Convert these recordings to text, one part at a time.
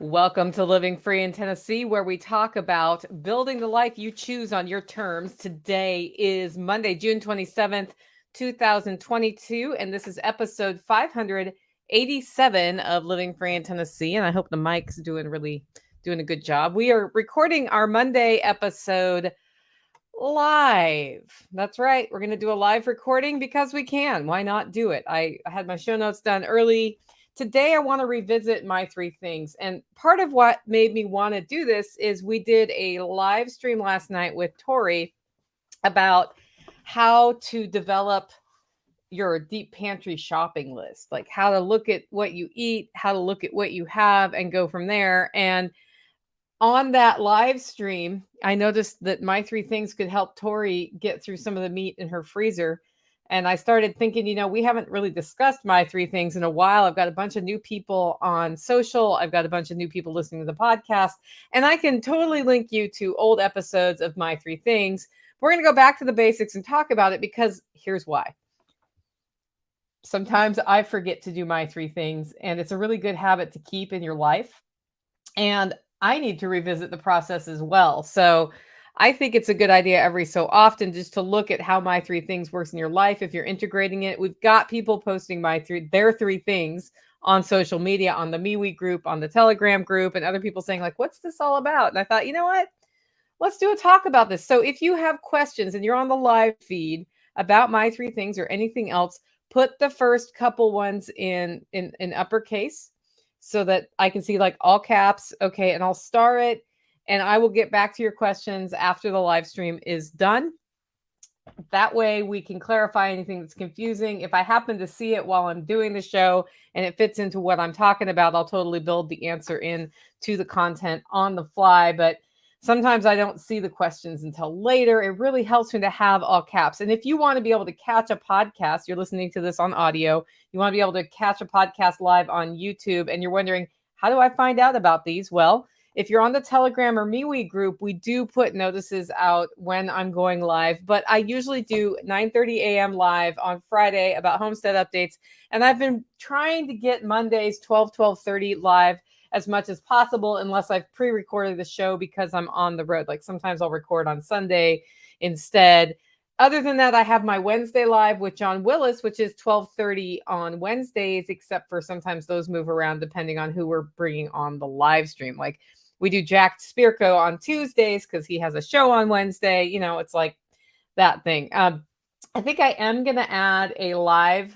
Welcome to Living Free in Tennessee, where we talk about building the life you choose on your terms. Today is Monday, June 27th, 2022, and this is episode 587 of Living Free in Tennessee. And I hope the mic's doing a good job. We are recording our Monday episode live. That's right. We're going to do a live recording because we can. Why not do it? I had my show notes done early. Today, I want to revisit my three things. And part of what made me want to do this is we did a live stream last night with Tori about how to develop your deep pantry shopping list, like how to look at what you eat, how to look at what you have, and go from there. And on that live stream, I noticed that my three things could help Tori get through some of the meat in her freezer. And I started thinking, we haven't really discussed my three things in a while. I've got a bunch of new people on social. I've got a bunch of new people listening to the podcast. And I can totally link you to old episodes of my three things. We're going to go back to the basics and talk about it because here's why. Sometimes I forget to do my three things, and it's a really good habit to keep in your life. And I need to revisit the process as well. So I think it's a good idea every so often just to look at how my three things works in your life. If you're integrating it, we've got people posting their three things on social media, on the MeWe group, on the Telegram group, and other people saying like, what's this all about? And I thought, you know what? Let's do a talk about this. So if you have questions and you're on the live feed about my three things or anything else, put the first couple ones in uppercase so that I can see like all caps. Okay. And I'll star it. And I will get back to your questions after the live stream is done. That way we can clarify anything that's confusing. If I happen to see it while I'm doing the show and it fits into what I'm talking about, I'll totally build the answer in to the content on the fly. But sometimes I don't see the questions until later. It really helps me to have all caps. And if you want to be able to catch a podcast, you're listening to this on audio, you want to be able to catch a podcast live on YouTube, and you're wondering, how do I find out about these? Well, if you're on the Telegram or MeWe group, we do put notices out when I'm going live, but I usually do 9:30 a.m. live on Friday about homestead updates. And I've been trying to get Mondays 12:30 live as much as possible, unless I've pre-recorded the show because I'm on the road. Like sometimes I'll record on Sunday instead. Other than that, I have my Wednesday live with John Willis, which is 12:30 on Wednesdays, except for sometimes those move around depending on who we're bringing on the live stream. Like we do Jack Spirko on Tuesdays because he has a show on Wednesday. It's like that thing. I think I am going to add a live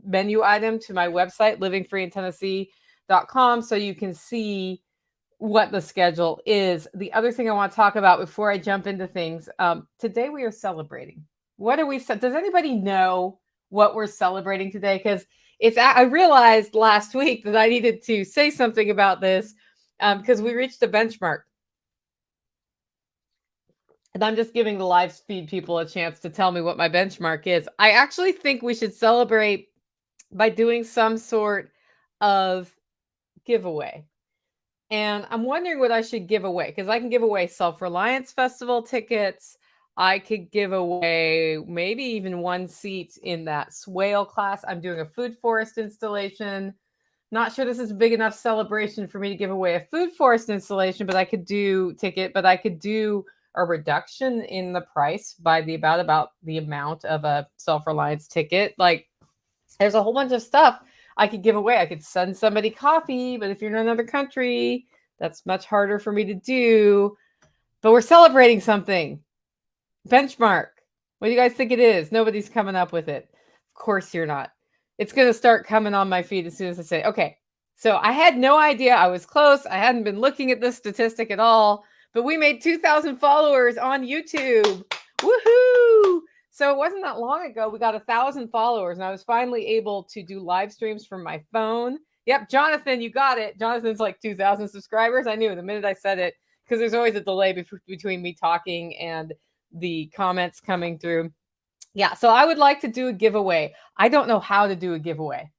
menu item to my website, livingfreeintennessee.com, so you can see what the schedule is. The other thing I want to talk about before I jump into things, today we are celebrating. Does anybody know what we're celebrating today? Because I realized last week that I needed to say something about this because we reached a benchmark. And I'm just giving the live feed people a chance to tell me what my benchmark is. I actually think we should celebrate by doing some sort of giveaway. And I'm wondering what I should give away, because I can give away Self-Reliance Festival tickets. I could give away maybe even one seat in that Swale Class. I'm doing a food forest installation. Not sure this is a big enough celebration for me to give away a food forest installation, but I could do a reduction in the price by about the amount of a Self-Reliance ticket. Like there's a whole bunch of stuff I could give away. I could send somebody coffee, but if you're in another country, that's much harder for me to do. But we're celebrating something. Benchmark. What do you guys think it is? Nobody's coming up with it. Of course you're not. It's going to start coming on my feed as soon as I say, okay. So I had no idea I was close. I hadn't been looking at this statistic at all, but we made 2,000 followers on YouTube. Woohoo! So it wasn't that long ago. We got 1,000 followers, and I was finally able to do live streams from my phone. Yep, Jonathan, you got it. Jonathan's like 2,000 subscribers. I knew the minute I said it, because there's always a delay between me talking and the comments coming through. Yeah, so I would like to do a giveaway. I don't know how to do a giveaway.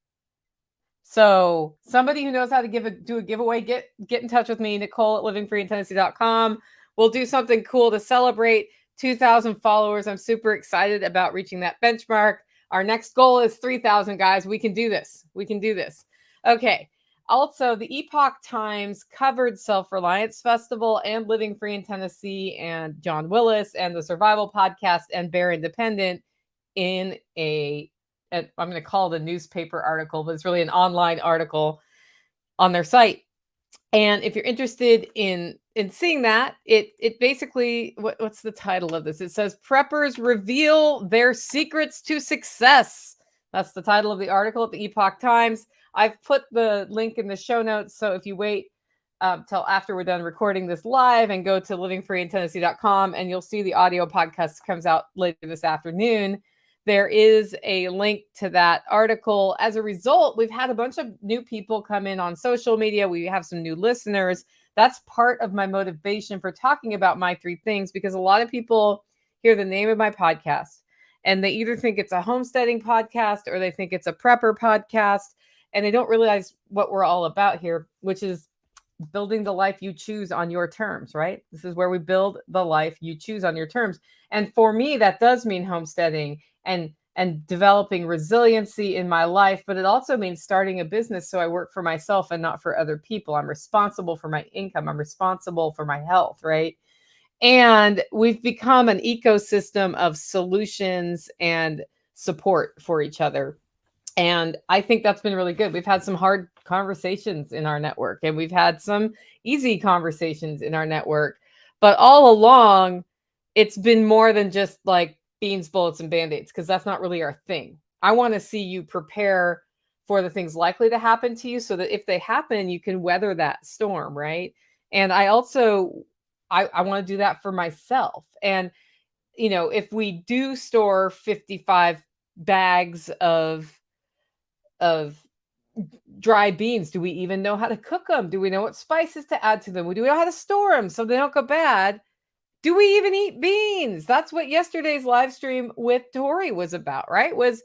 So somebody who knows how to do a giveaway, get in touch with me, Nicole at livingfreeintennessee.com. We'll do something cool to celebrate 2,000 followers. I'm super excited about reaching that benchmark. Our next goal is 3,000, guys. We can do this. We can do this. Okay. Also, the Epoch Times covered Self-Reliance Festival and Living Free in Tennessee and John Willis and the Survival Podcast and Bear Independent in I'm going to call it a newspaper article, but it's really an online article on their site. And if you're interested in seeing that, it basically, what's the title of this? It says Preppers Reveal Their Secrets to Success. That's the title of the article at the Epoch Times. I've put the link in the show notes, so if you wait till after we're done recording this live and go to livingfreeintennessee.com, and you'll see the audio podcast comes out later this afternoon, there is a link to that article. As a result, we've had a bunch of new people come in on social media. We have some new listeners. That's part of my motivation for talking about my three things, because a lot of people hear the name of my podcast and they either think it's a homesteading podcast or they think it's a prepper podcast, and they don't realize what we're all about here, which is building the life you choose on your terms, right? This is where we build the life you choose on your terms. And for me, that does mean homesteading and developing resiliency in my life, but it also means starting a business so I work for myself and not for other people. I'm responsible for my income. I'm responsible for my health, right? And we've become an ecosystem of solutions and support for each other. And I think that's been really good. We've had some hard conversations in our network, and we've had some easy conversations in our network. But all along, it's been more than just like beans, bullets, and band-aids, because that's not really our thing. I want to see you prepare for the things likely to happen to you so that if they happen, you can weather that storm, right? And I also, I want to do that for myself. And, you know, if we do store 55 bags of dry beans, do we even know how to cook them? Do we know what spices to add to them? Do we know how to store them so they don't go bad? Do we even eat beans? That's what yesterday's live stream with Tori was about, right? Was,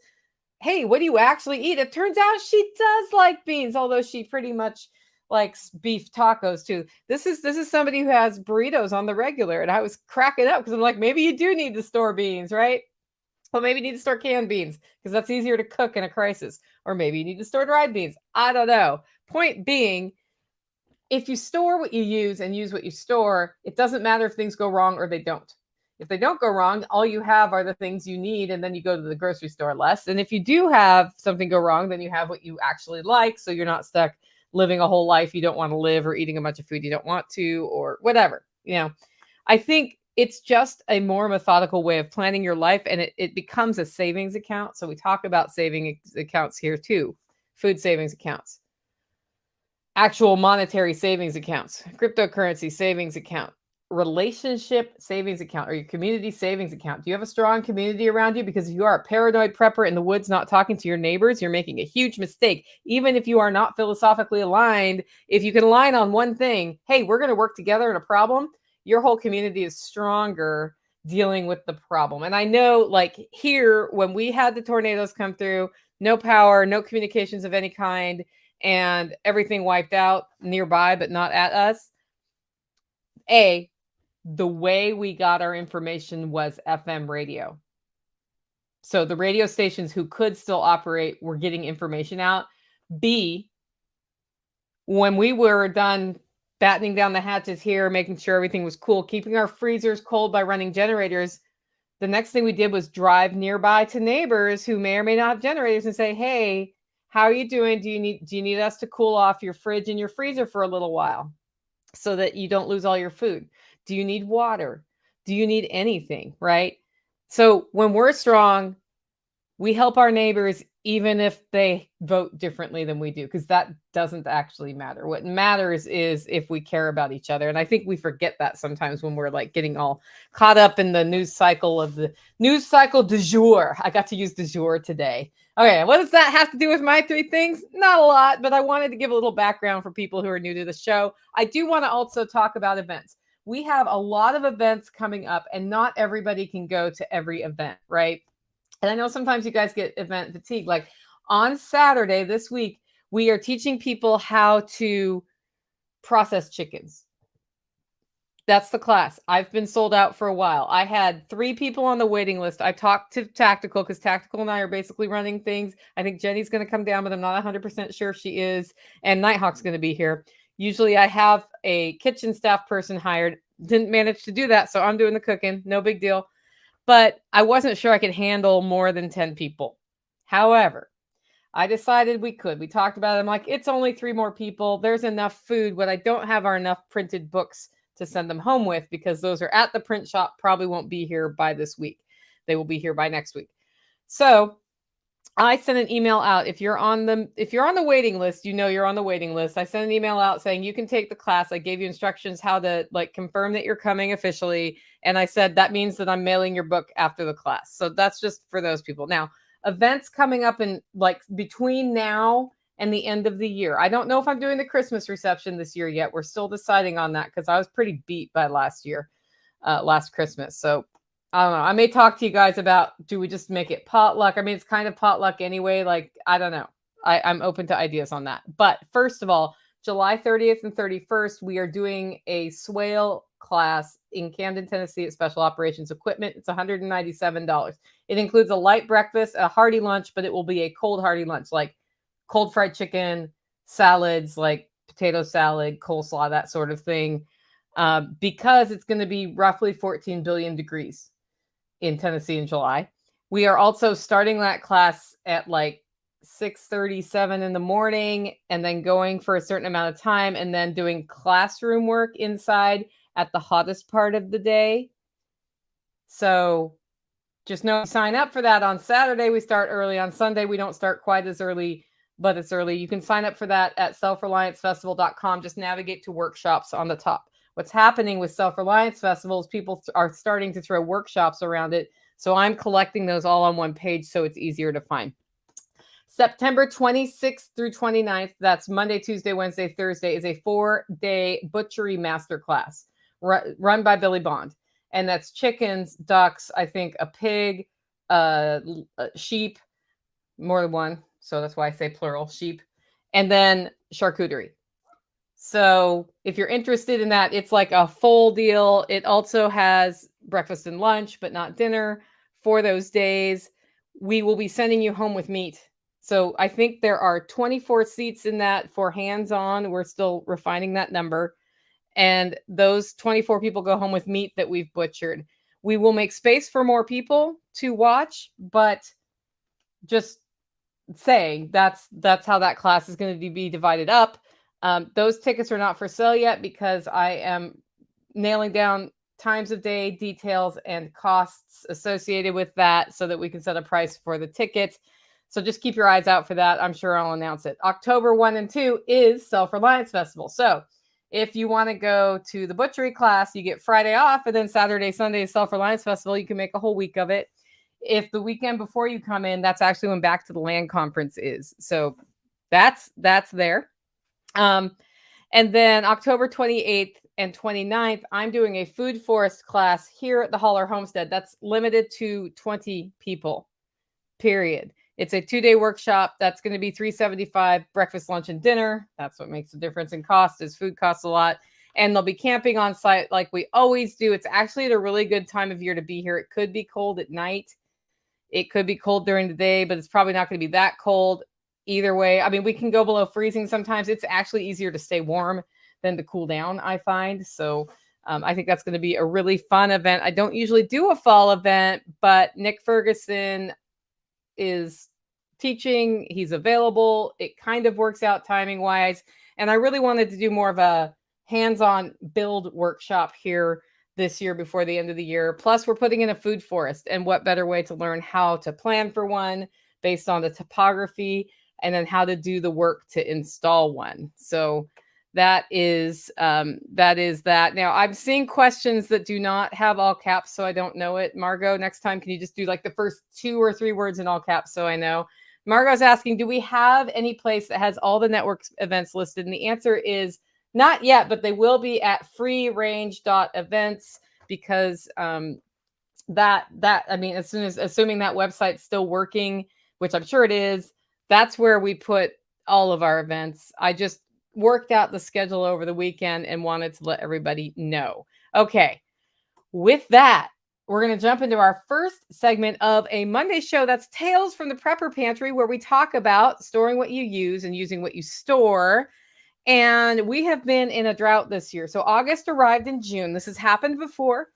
hey, what do you actually eat? It turns out she does like beans, although she pretty much likes beef tacos too. This is somebody who has burritos on the regular, and I was cracking up because I'm like, maybe you do need to store beans, right? Well, maybe you need to store canned beans because that's easier to cook in a crisis. Or maybe you need to store dried beans. I don't know. Point being, if you store what you use and use what you store, it doesn't matter if things go wrong or they don't. If they don't go wrong, all you have are the things you need, and then you go to the grocery store less. And if you do have something go wrong, then you have what you actually like, so you're not stuck living a whole life you don't want to live or eating a bunch of food you don't want to or whatever. You know, I think it's just a more methodical way of planning your life, and it becomes a savings account. So we talk about savings accounts here too, food savings accounts, actual monetary savings accounts, cryptocurrency savings account, relationship savings account, or your community savings account. Do you have a strong community around you? Because if you are a paranoid prepper in the woods not talking to your neighbors, you're making a huge mistake. Even if you are not philosophically aligned, if you can align on one thing, hey, we're going to work together in a problem, your whole community is stronger dealing with the problem. And I know, like here, when we had the tornadoes come through, no power, no communications of any kind, and everything wiped out nearby, but not at us. The way we got our information was FM radio. So the radio stations who could still operate were getting information out. B, when we were done battening down the hatches here, making sure everything was cool, keeping our freezers cold by running generators, the next thing we did was drive nearby to neighbors who may or may not have generators and say, hey, how are you doing? Do you need us to cool off your fridge and your freezer for a little while so that you don't lose all your food? Do you need water? Do you need anything, right? So when we're strong, we help our neighbors even if they vote differently than we do, because that doesn't actually matter. What matters is if we care about each other. And I think we forget that sometimes when we're like getting all caught up in the news cycle du jour. I got to use du jour today. Okay, what does that have to do with my three things? Not a lot, but I wanted to give a little background for people who are new to the show. I do want to also talk about events. We have a lot of events coming up, and not everybody can go to every event, right? And I know sometimes you guys get event fatigue. Like on Saturday this week, we are teaching people how to process chickens. That's the class. I've been sold out for a while. I had 3 people on the waiting list. I talked to Tactical because Tactical and I are basically running things. I think Jenny's going to come down, but I'm not 100% sure if she is. And Nighthawk's going to be here. Usually I have a kitchen staff person hired. Didn't manage to do that, so I'm doing the cooking. No big deal. But I wasn't sure I could handle more than 10 people. However, I decided we could. We talked about it. I'm like, it's only 3 more people. There's enough food. What I don't have are enough printed books to send them home with because those are at the print shop, probably won't be here by this week. They will be here by next week. So I sent an email out. If you're on the waiting list, you know you're on the waiting list. I sent an email out saying you can take the class. I gave you instructions how to like confirm that you're coming officially. And I said that means that I'm mailing your book after the class. So that's just for those people. Now, events coming up in like between now and the end of the year. I don't know if I'm doing the Christmas reception this year yet. We're still deciding on that because I was pretty beat by last Christmas. So I don't know. I may talk to you guys about, do we just make it potluck? I mean, it's kind of potluck anyway. Like, I don't know. I'm open to ideas on that. But first of all, July 30th and 31st, we are doing a Swale class in Camden, Tennessee at Special Operations Equipment. It's $197. It includes a light breakfast, a hearty lunch, but it will be a cold hearty lunch, like cold fried chicken, salads, like potato salad, coleslaw, that sort of thing, because it's going to be roughly 14 billion degrees in Tennessee in July. We are also starting that class at like 6:37 in the morning and then going for a certain amount of time and then doing classroom work inside at the hottest part of the day. So just know, sign up for that on Saturday. We start early. On Sunday, we don't start quite as early, but it's early. You can sign up for that at self-reliancefestival.com. Just navigate to workshops on the top. What's happening with Self-Reliance Festival is people are starting to throw workshops around it. So I'm collecting those all on one page so it's easier to find. September 26th through 29th, that's Monday, Tuesday, Wednesday, Thursday, is a 4-day butchery masterclass run by Billy Bond. And that's chickens, ducks, I think a pig, sheep, more than one. So that's why I say plural, sheep, and then charcuterie. So if you're interested in that, it's like a full deal. It also has breakfast and lunch, but not dinner for those days. We will be sending you home with meat. So I think there are 24 seats in that for hands-on. We're still refining that number. And those 24 people go home with meat that we've butchered. We will make space for more people to watch, but just saying that's how that class is going to be divided up. Those tickets are not for sale yet because I am nailing down times of day, details, and costs associated with that so that we can set a price for the ticket. So just keep your eyes out for that. I'm sure I'll announce it. October 1 and 2 is Self-Reliance Festival. So if you want to go to the butchery class, you get Friday off, and then Saturday, Sunday is Self-Reliance Festival. You can make a whole week of it. If the weekend before you come in, that's actually when Back to the Land conference is. So that's there. And then October 28th and 29th, I'm doing a food forest class here at the Holler Homestead. That's limited to 20 people, period. It's a 2-day workshop. That's going to be $375, breakfast, lunch, and dinner. That's what makes the difference in cost, is food costs a lot. And they'll be camping on site like we always do. It's actually at a really good time of year to be here. It could be cold at night. It could be cold during the day, but it's probably not going to be that cold either way. I mean, we can go below freezing sometimes. It's actually easier to stay warm than to cool down, I find. So I think that's going to be a really fun event. I don't usually do a fall event, but Nick Ferguson is teaching. He's available. It kind of works out timing wise. And I really wanted to do more of a hands-on build workshop here this year before the end of the year. Plus, we're putting in a food forest, and what better way to learn how to plan for one based on the topography, and then how to do the work to install one. So that is that. Now, I'm seeing questions that do not have all caps, so I don't know it. Margot, next time, can you just do like the first 2 or 3 words in all caps so I know? Margot's asking, do we have any place that has all the network events listed? And the answer is not yet, but they will be at freerange.events because I mean, assuming that website's still working, which I'm sure it is, that's where we put all of our events. I just worked out the schedule over the weekend and wanted to let everybody know. Okay. With that, we're going to jump into our first segment of a Monday show. That's Tales from the Prepper Pantry, where we talk about storing what you use and using what you store. And we have been in a drought this year. So August arrived in June. This has happened before.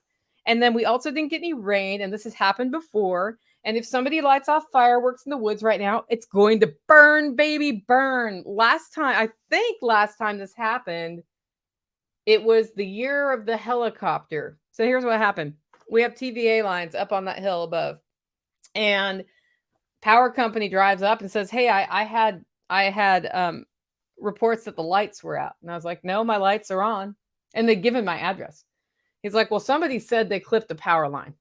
And then we also didn't get any rain. And this has happened before. And if somebody lights off fireworks in the woods right now, it's going to burn, baby, burn. Last time this happened, it was the year of the helicopter. So here's what happened. We have TVA lines up on that hill above. And power company drives up and says, "Hey, I had reports that the lights were out." And I was like, "No, my lights are on." And they'd given my address. He's like, "Well, somebody said they clipped the power line."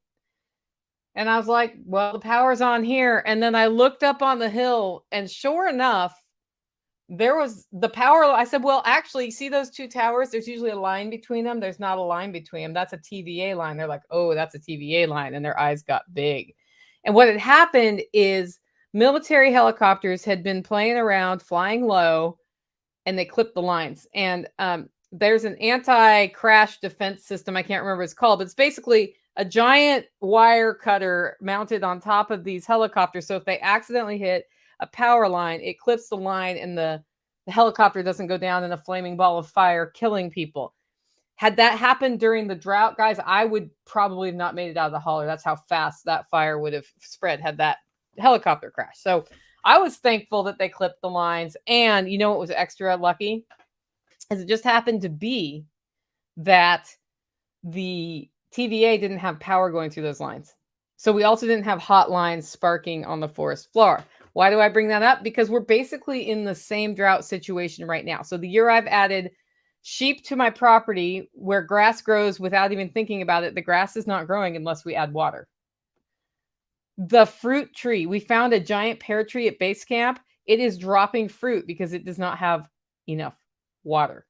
And I was like, "Well, the power's on here." And then I looked up on the hill, and sure enough, there was the power. I said, "Well, actually, see those two towers? There's usually a line between them. There's not a line between them. That's a TVA line." They're like, "Oh, that's a TVA line." And their eyes got big. And what had happened is military helicopters had been playing around, flying low, and they clipped the lines. And there's an anti-crash defense system. I can't remember what it's called, but it's basically a giant wire cutter mounted on top of these helicopters. So if they accidentally hit a power line, it clips the line and the helicopter doesn't go down in a flaming ball of fire, killing people. Had that happened during the drought, guys, I would probably have not made it out of the holler. That's how fast that fire would have spread had that helicopter crashed. So I was thankful that they clipped the lines. And you know what was extra lucky? As it just happened to be that the TVA didn't have power going through those lines. So we also didn't have hot lines sparking on the forest floor. Why do I bring that up? Because we're basically in the same drought situation right now. So the year I've added sheep to my property where grass grows without even thinking about it, the grass is not growing unless we add water. The fruit tree, we found a giant pear tree at base camp. It is dropping fruit because it does not have enough water.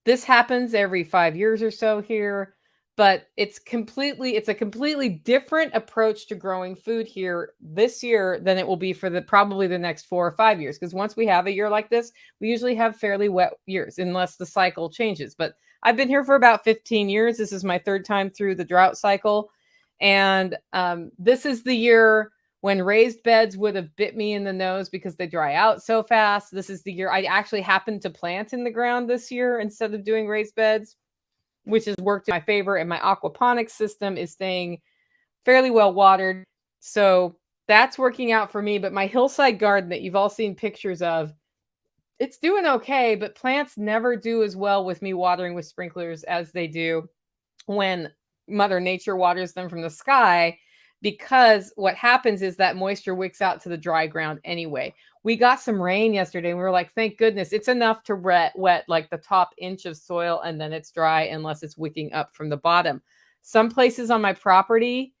This happens every 5 years or so here, but it's a completely different approach to growing food here this year than it will be for probably the next 4 or 5 years. Because once we have a year like this, we usually have fairly wet years unless the cycle changes. But I've been here for about 15 years. This is my third time through the drought cycle. And this is the year when raised beds would have bit me in the nose because they dry out so fast. This is the year I actually happened to plant in the ground this year instead of doing raised beds, which has worked in my favor. And my aquaponics system is staying fairly well watered. So that's working out for me. But my hillside garden that you've all seen pictures of, it's doing okay, but plants never do as well with me watering with sprinklers as they do when Mother Nature waters them from the sky, because what happens is that moisture wicks out to the dry ground anyway. We got some rain yesterday and we were like, thank goodness, it's enough to wet like the top inch of soil, and then it's dry unless it's wicking up from the bottom. Some places on my property,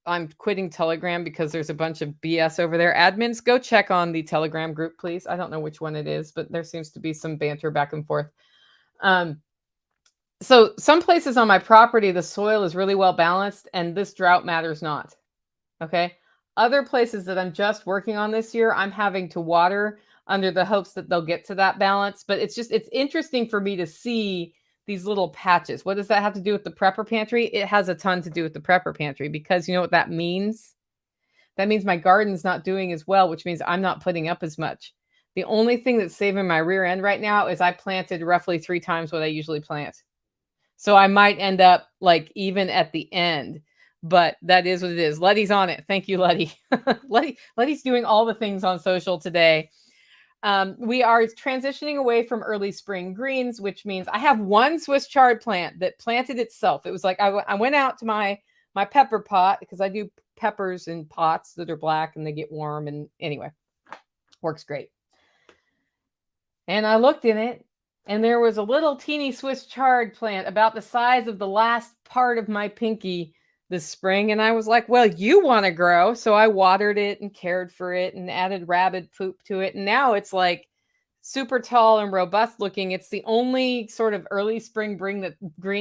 I'm quitting Telegram because there's a bunch of BS over there. Admins, go check on the Telegram group, please. I don't know which one it is, but there seems to be some banter back and forth. So some places on my property, the soil is really well balanced and this drought matters not. Okay. Other places that I'm just working on this year, I'm having to water under the hopes that they'll get to that balance. But it's interesting for me to see these little patches. What does that have to do with the Prepper Pantry? It has a ton to do with the Prepper Pantry, because you know what that means? That means my garden's not doing as well, which means I'm not putting up as much. The only thing that's saving my rear end right now is I planted roughly 3 times what I usually plant. So I might end up like even at the end, but that is what it is. Letty's on it. Thank you, Letty. Letty's doing all the things on social today. We are transitioning away from early spring greens, which means I have one Swiss chard plant that planted itself. It was like I went out to my pepper pot, because I do peppers in pots that are black and they get warm. And anyway, works great. And I looked in it, and there was a little teeny Swiss chard plant about the size of the last part of my pinky this spring. And I was like, well, you want to grow. So I watered it and cared for it and added rabbit poop to it. And now it's like super tall and robust looking. It's the only sort of early spring green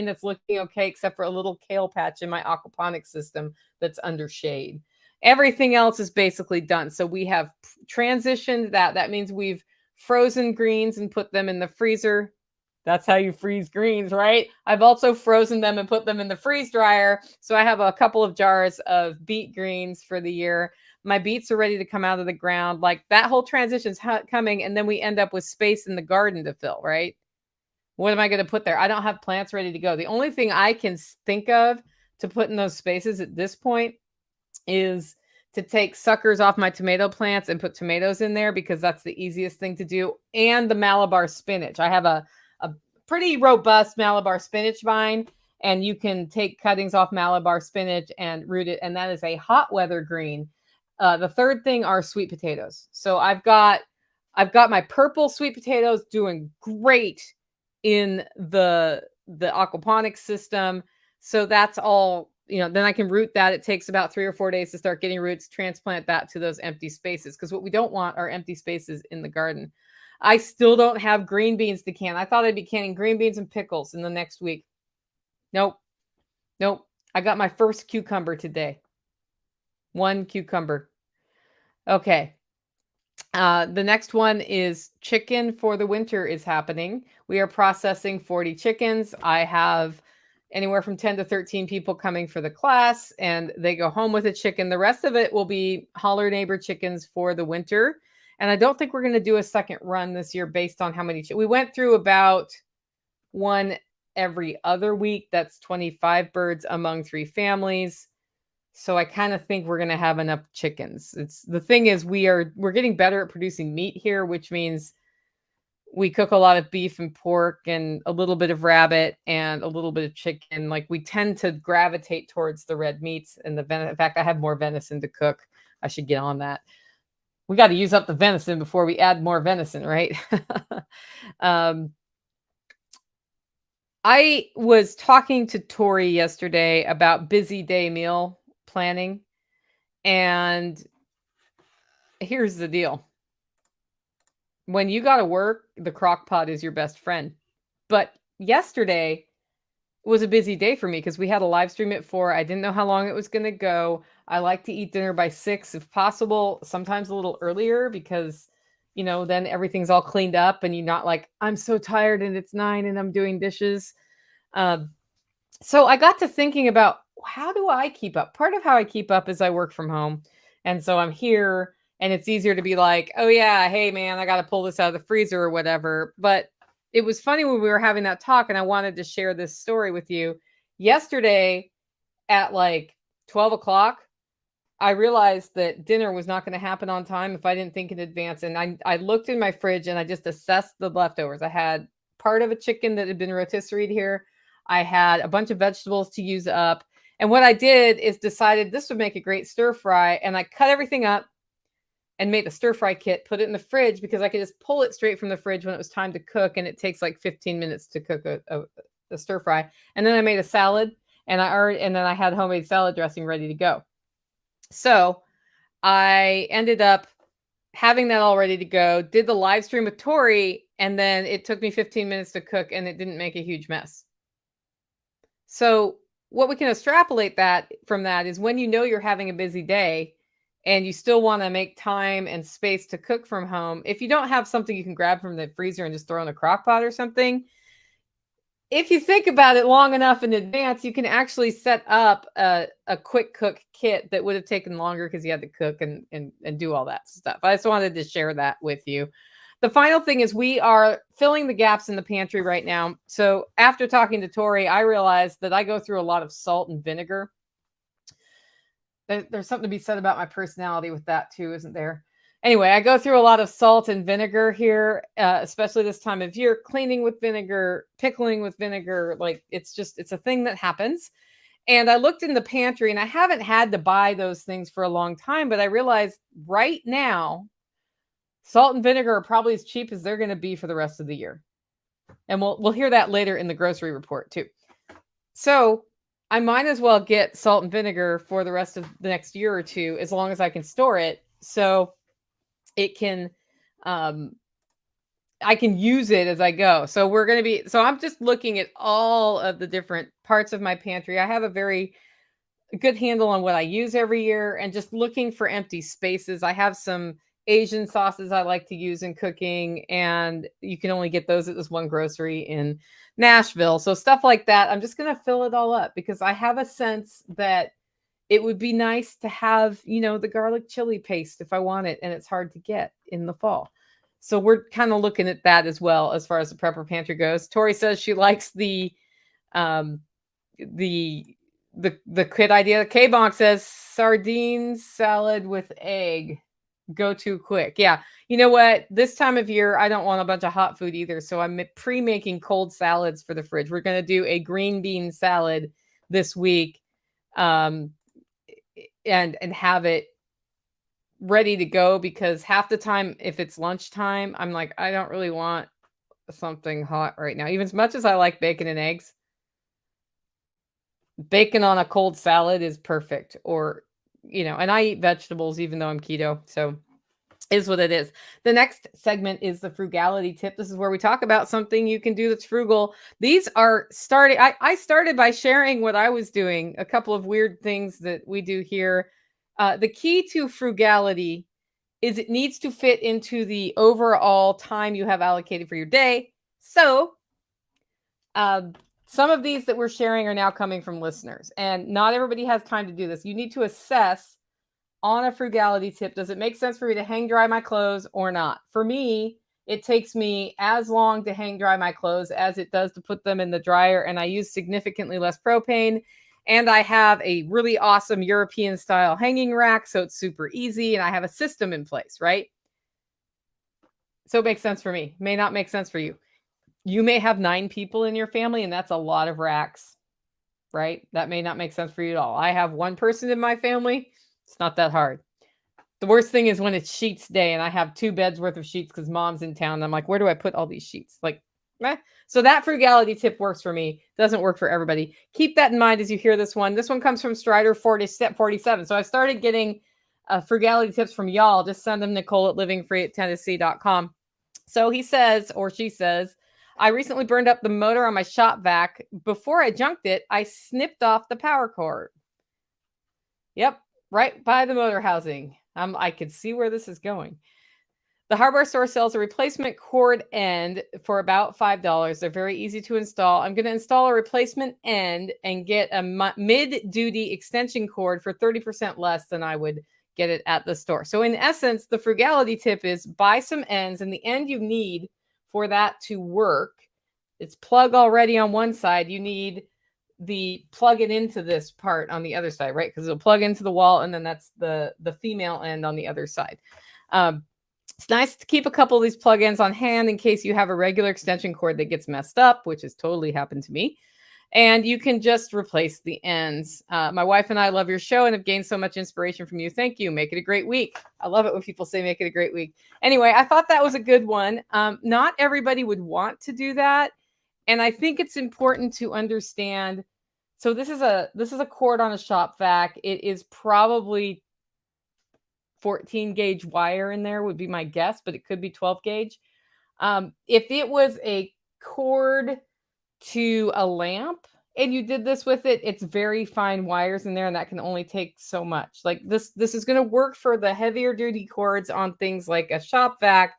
that's looking okay, except for a little kale patch in my aquaponics system that's under shade. Everything else is basically done. So we have transitioned that. That means we've frozen greens and put them in the freezer. That's how you freeze greens, right? I've also frozen them and put them in the freeze dryer. So I have a couple of jars of beet greens for the year. My beets are ready to come out of the ground. Like that whole transition's coming. And then we end up with space in the garden to fill, right? What am I going to put there? I don't have plants ready to go. The only thing I can think of to put in those spaces at this point is to take suckers off my tomato plants and put tomatoes in there, because that's the easiest thing to do. And the Malabar spinach. I have a pretty robust Malabar spinach vine, and you can take cuttings off Malabar spinach and root it. And that is a hot weather green. The third thing are sweet potatoes. So I've got my purple sweet potatoes doing great in the aquaponics system. So that's all, then I can root that. It takes about 3 or 4 days to start getting roots, transplant that to those empty spaces. Because what we don't want are empty spaces in the garden. I still don't have green beans to can. I thought I'd be canning green beans and pickles in the next week. Nope. I got my first cucumber today. 1 cucumber. Okay. The next one is chicken for the winter is happening. We are processing 40 chickens. I have anywhere from 10 to 13 people coming for the class, and they go home with a chicken. The rest of it will be holler neighbor chickens for the winter. And I don't think we're going to do a second run this year based on how many. We went through about 1 every other week. That's 25 birds among 3 families. So I kind of think we're going to have enough chickens. The thing is, we're getting better at producing meat here, which means we cook a lot of beef and pork and a little bit of rabbit and a little bit of chicken. Like we tend to gravitate towards the red meats and the venison. In fact, I have more venison to cook. I should get on that. We got to use up the venison before we add more venison, right? I was talking to Tori yesterday about busy day meal planning. And here's the deal. When you got to work, the crock pot is your best friend. But yesterday was a busy day for me because we had a live stream at 4. I didn't know how long it was going to go. I like to eat dinner by 6 if possible, sometimes a little earlier because, then everything's all cleaned up and you're not like, I'm so tired and it's 9 and I'm doing dishes. So I got to thinking about, how do I keep up? Part of how I keep up is I work from home. And so I'm here and it's easier to be like, oh yeah, hey man, I got to pull this out of the freezer or whatever. But it was funny when we were having that talk and I wanted to share this story with you. Yesterday at like 12 o'clock, I realized that dinner was not going to happen on time if I didn't think in advance. And I looked in my fridge and I just assessed the leftovers. I had part of a chicken that had been rotisseried here. I had a bunch of vegetables to use up. And what I did is decided this would make a great stir fry. And I cut everything up and made a stir fry kit, put it in the fridge because I could just pull it straight from the fridge when it was time to cook. And it takes like 15 minutes to cook a stir fry. And then I made a salad and then I had homemade salad dressing ready to go. So I ended up having that all ready to go, did the live stream with Tori, and then it took me 15 minutes to cook and it didn't make a huge mess. So what we can extrapolate from that is when you're having a busy day and you still want to make time and space to cook from home, if you don't have something you can grab from the freezer and just throw in a crock pot or something, if you think about it long enough in advance, you can actually set up a quick cook kit that would have taken longer because you had to cook and do all that stuff. I just wanted to share that with you. The final thing is we are filling the gaps in the pantry right now. So after talking to Tori, I realized that I go through a lot of salt and vinegar. There's something to be said about my personality with that too, isn't there? Anyway, I go through a lot of salt and vinegar here, especially this time of year, cleaning with vinegar, pickling with vinegar. Like it's a thing that happens. And I looked in the pantry and I haven't had to buy those things for a long time, but I realized right now, salt and vinegar are probably as cheap as they're going to be for the rest of the year. And we'll hear that later in the grocery report too. So I might as well get salt and vinegar for the rest of the next year or two, as long as I can store it. So it can, I can use it as I go. So I'm just looking at all of the different parts of my pantry. I have a very good handle on what I use every year and just looking for empty spaces. I have some Asian sauces I like to use in cooking, and you can only get those at this one grocery in Nashville. So stuff like that, I'm just going to fill it all up because I have a sense that it would be nice to have, the garlic chili paste if I want it, and it's hard to get in the fall. So we're kind of looking at that as well as far as the Prepper Pantry goes. Tori says she likes um the the kid idea. K-Bonk says sardines salad with egg. Go too quick. Yeah. You know what? This time of year, I don't want a bunch of hot food either. So I'm pre-making cold salads for the fridge. We're going to do a green bean salad this week. And have it ready to go because half the time if it's lunchtime, I'm like, I don't really want something hot right now. Even as much as I like bacon and eggs, bacon on a cold salad is perfect. Or, and I eat vegetables even though I'm keto. So is what it is. The next segment is the frugality tip. This is where we talk about something you can do that's frugal. These are starting. I started by sharing what I was doing, a couple of weird things that we do here. The key to frugality is it needs to fit into the overall time you have allocated for your day. So some of these that we're sharing are now coming from listeners, and not everybody has time to do this. You need to assess on a frugality tip, does it make sense for me to hang dry my clothes or not? For me, it takes me as long to hang dry my clothes as it does to put them in the dryer, and I use significantly less propane. And I have a really awesome European style hanging rack, so it's super easy, and I have a system in place, right? So it makes sense for me. May not make sense for you. You may have 9 people in your family, and that's a lot of racks, right? That may not make sense for you at all. I have 1 person in my family. It's not that hard. The worst thing is when it's sheets day and I have 2 beds worth of sheets because mom's in town. And I'm like, where do I put all these sheets? Like, So that frugality tip works for me. Doesn't work for everybody. Keep that in mind as you hear this one. This one comes from Strider 40, step 47. So I started getting frugality tips from y'all. Just send them Nicole at livingfree@tennessee.com. So he says, or she says, I recently burned up the motor on my shop vac. Before I junked it, I snipped off the power cord. Yep, right by the motor housing. I could see where this is going. The hardware store sells a replacement cord end for about $5. They're very easy to install. I'm going to install a replacement end and get a mid-duty extension cord for 30% less than I would get it at the store. So in essence, the frugality tip is buy some ends, and the end you need for that to work, it's plug already on one side. You need the plug it into this part on the other side, right? Because it'll plug into the wall, and then that's the female end on the other side. It's nice to keep a couple of these plug-ins on hand in case you have a regular extension cord that gets messed up, which has totally happened to me. And you can just replace the ends. My wife and I love your show and have gained so much inspiration from you. Thank you. Make it a great week. I love it when people say make it a great week. Anyway, I thought that was a good one. Not everybody would want to do that. And I think it's important to understand. So this is a cord on a shop vac. It is probably 14 gauge wire in there would be my guess, but it could be 12 gauge. If it was a cord to a lamp and you did this with it, it's very fine wires in there, and that can only take so much. Like this is going to work for the heavier duty cords on things like a shop vac,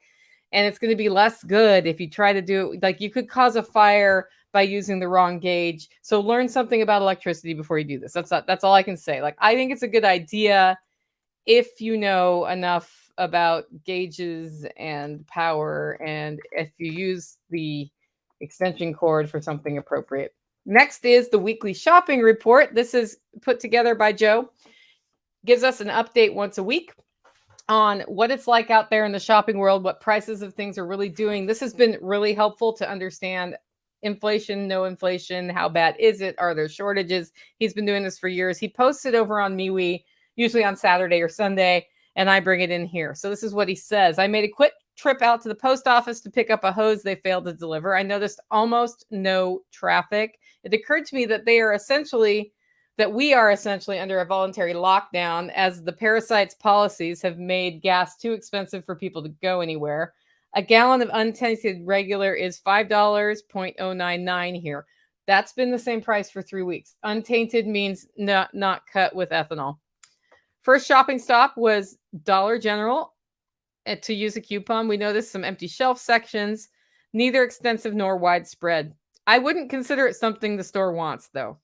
and it's going to be less good if you try to do it. Like you could cause a fire by using the wrong gauge. So learn something about electricity before you do this. That's all I can say. Like I think it's a good idea if you know enough about gauges and power, and if you use the extension cord for something appropriate. Next is the weekly shopping report. This is put together by Joe. Gives us an update once a week on what it's like out there in the shopping world, what prices of things are really doing. This has been really helpful to understand inflation, no inflation, how bad is it? Are there shortages? He's been doing this for years. He posts it over on MeWe, usually on Saturday or Sunday, and I bring it in here. So this is what he says. I made a quick trip out to the post office to pick up a hose they failed to deliver. I noticed almost no traffic. It occurred to me that we are essentially under a voluntary lockdown, as the parasites policies have made gas too expensive for people to go anywhere. A gallon of untainted regular is $5.099 here. That's been the same price for 3 weeks. Untainted means not cut with ethanol. First shopping stop was Dollar General. to use a coupon. We noticed some empty shelf sections, neither extensive nor widespread. I wouldn't consider it something the store wants, though.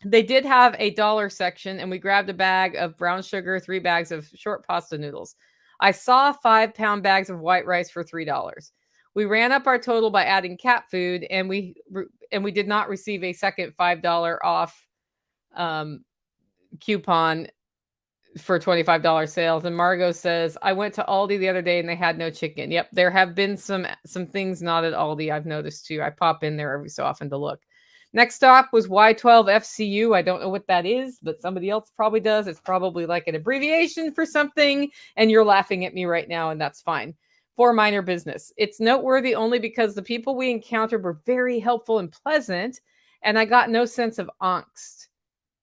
They did have a dollar section, and we grabbed a bag of brown sugar, 3 bags of short pasta noodles. I saw 5-pound bags of white rice for $3. We ran up our total by adding cat food, and we did not receive a second $5 off coupon for $25 sales. And Margot says, I went to Aldi the other day and they had no chicken. Yep, there have been some things not at Aldi I've noticed too. I pop in there every so often to look. Next stop was Y12FCU. I don't know what that is, but somebody else probably does. It's probably like an abbreviation for something, and you're laughing at me right now, and that's fine. For minor business. It's noteworthy only because the people we encountered were very helpful and pleasant, and I got no sense of angst.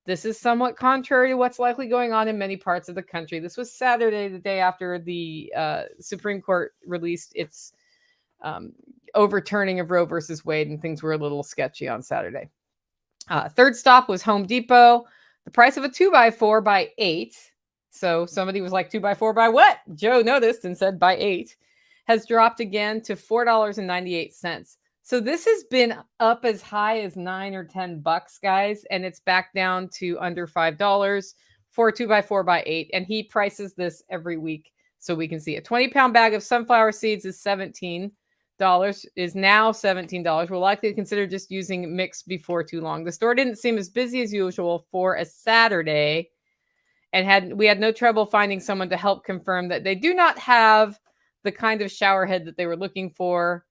This is somewhat contrary to what's likely going on in many parts of the country. This was Saturday, the day after the Supreme Court released its overturning of Roe versus Wade, and things were a little sketchy on Saturday. Third stop was Home Depot. The price of a 2x4 by 8. So somebody was like, 2x4 by what? Joe noticed and said by 8. Has dropped again to $4.98. So this has been up as high as $9 or $10, guys, and it's back down to under $5 for a 2x4 by 8. And he prices this every week so we can see a 20-pound bag of sunflower seeds is $17. Is now $17. We're likely to consider just using mix before too long. The store didn't seem as busy as usual for a Saturday, and we had no trouble finding someone to help confirm that they do not have the kind of shower head that they were looking for.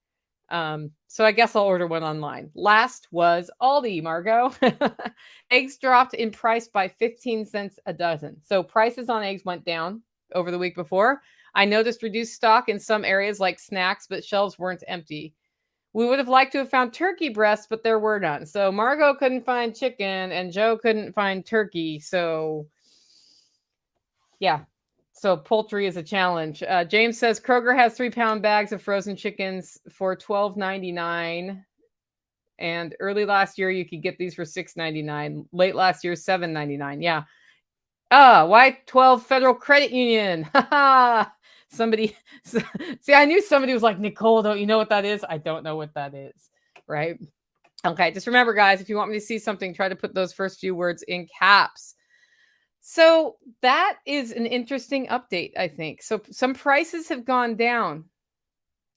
So I guess I'll order one online. Last was Aldi, Margot. Eggs dropped in price by 15 cents a dozen. So prices on eggs went down over the week before. I noticed reduced stock in some areas like snacks, but shelves weren't empty. We would have liked to have found turkey breasts, but there were none. So Margot couldn't find chicken and Joe couldn't find turkey. So yeah. So poultry is a challenge. James says Kroger has 3-pound bags of frozen chickens for $12.99. And early last year, you could get these for $6.99. Late last year, $7.99. Yeah. Y12 Federal Credit Union. Somebody, see, I knew somebody was like, Nicole, don't you know what that is? I don't know what that is. Right. Okay. Just remember, guys, if you want me to see something, try to put those first few words in caps. So that is an interesting update, I think. So some prices have gone down,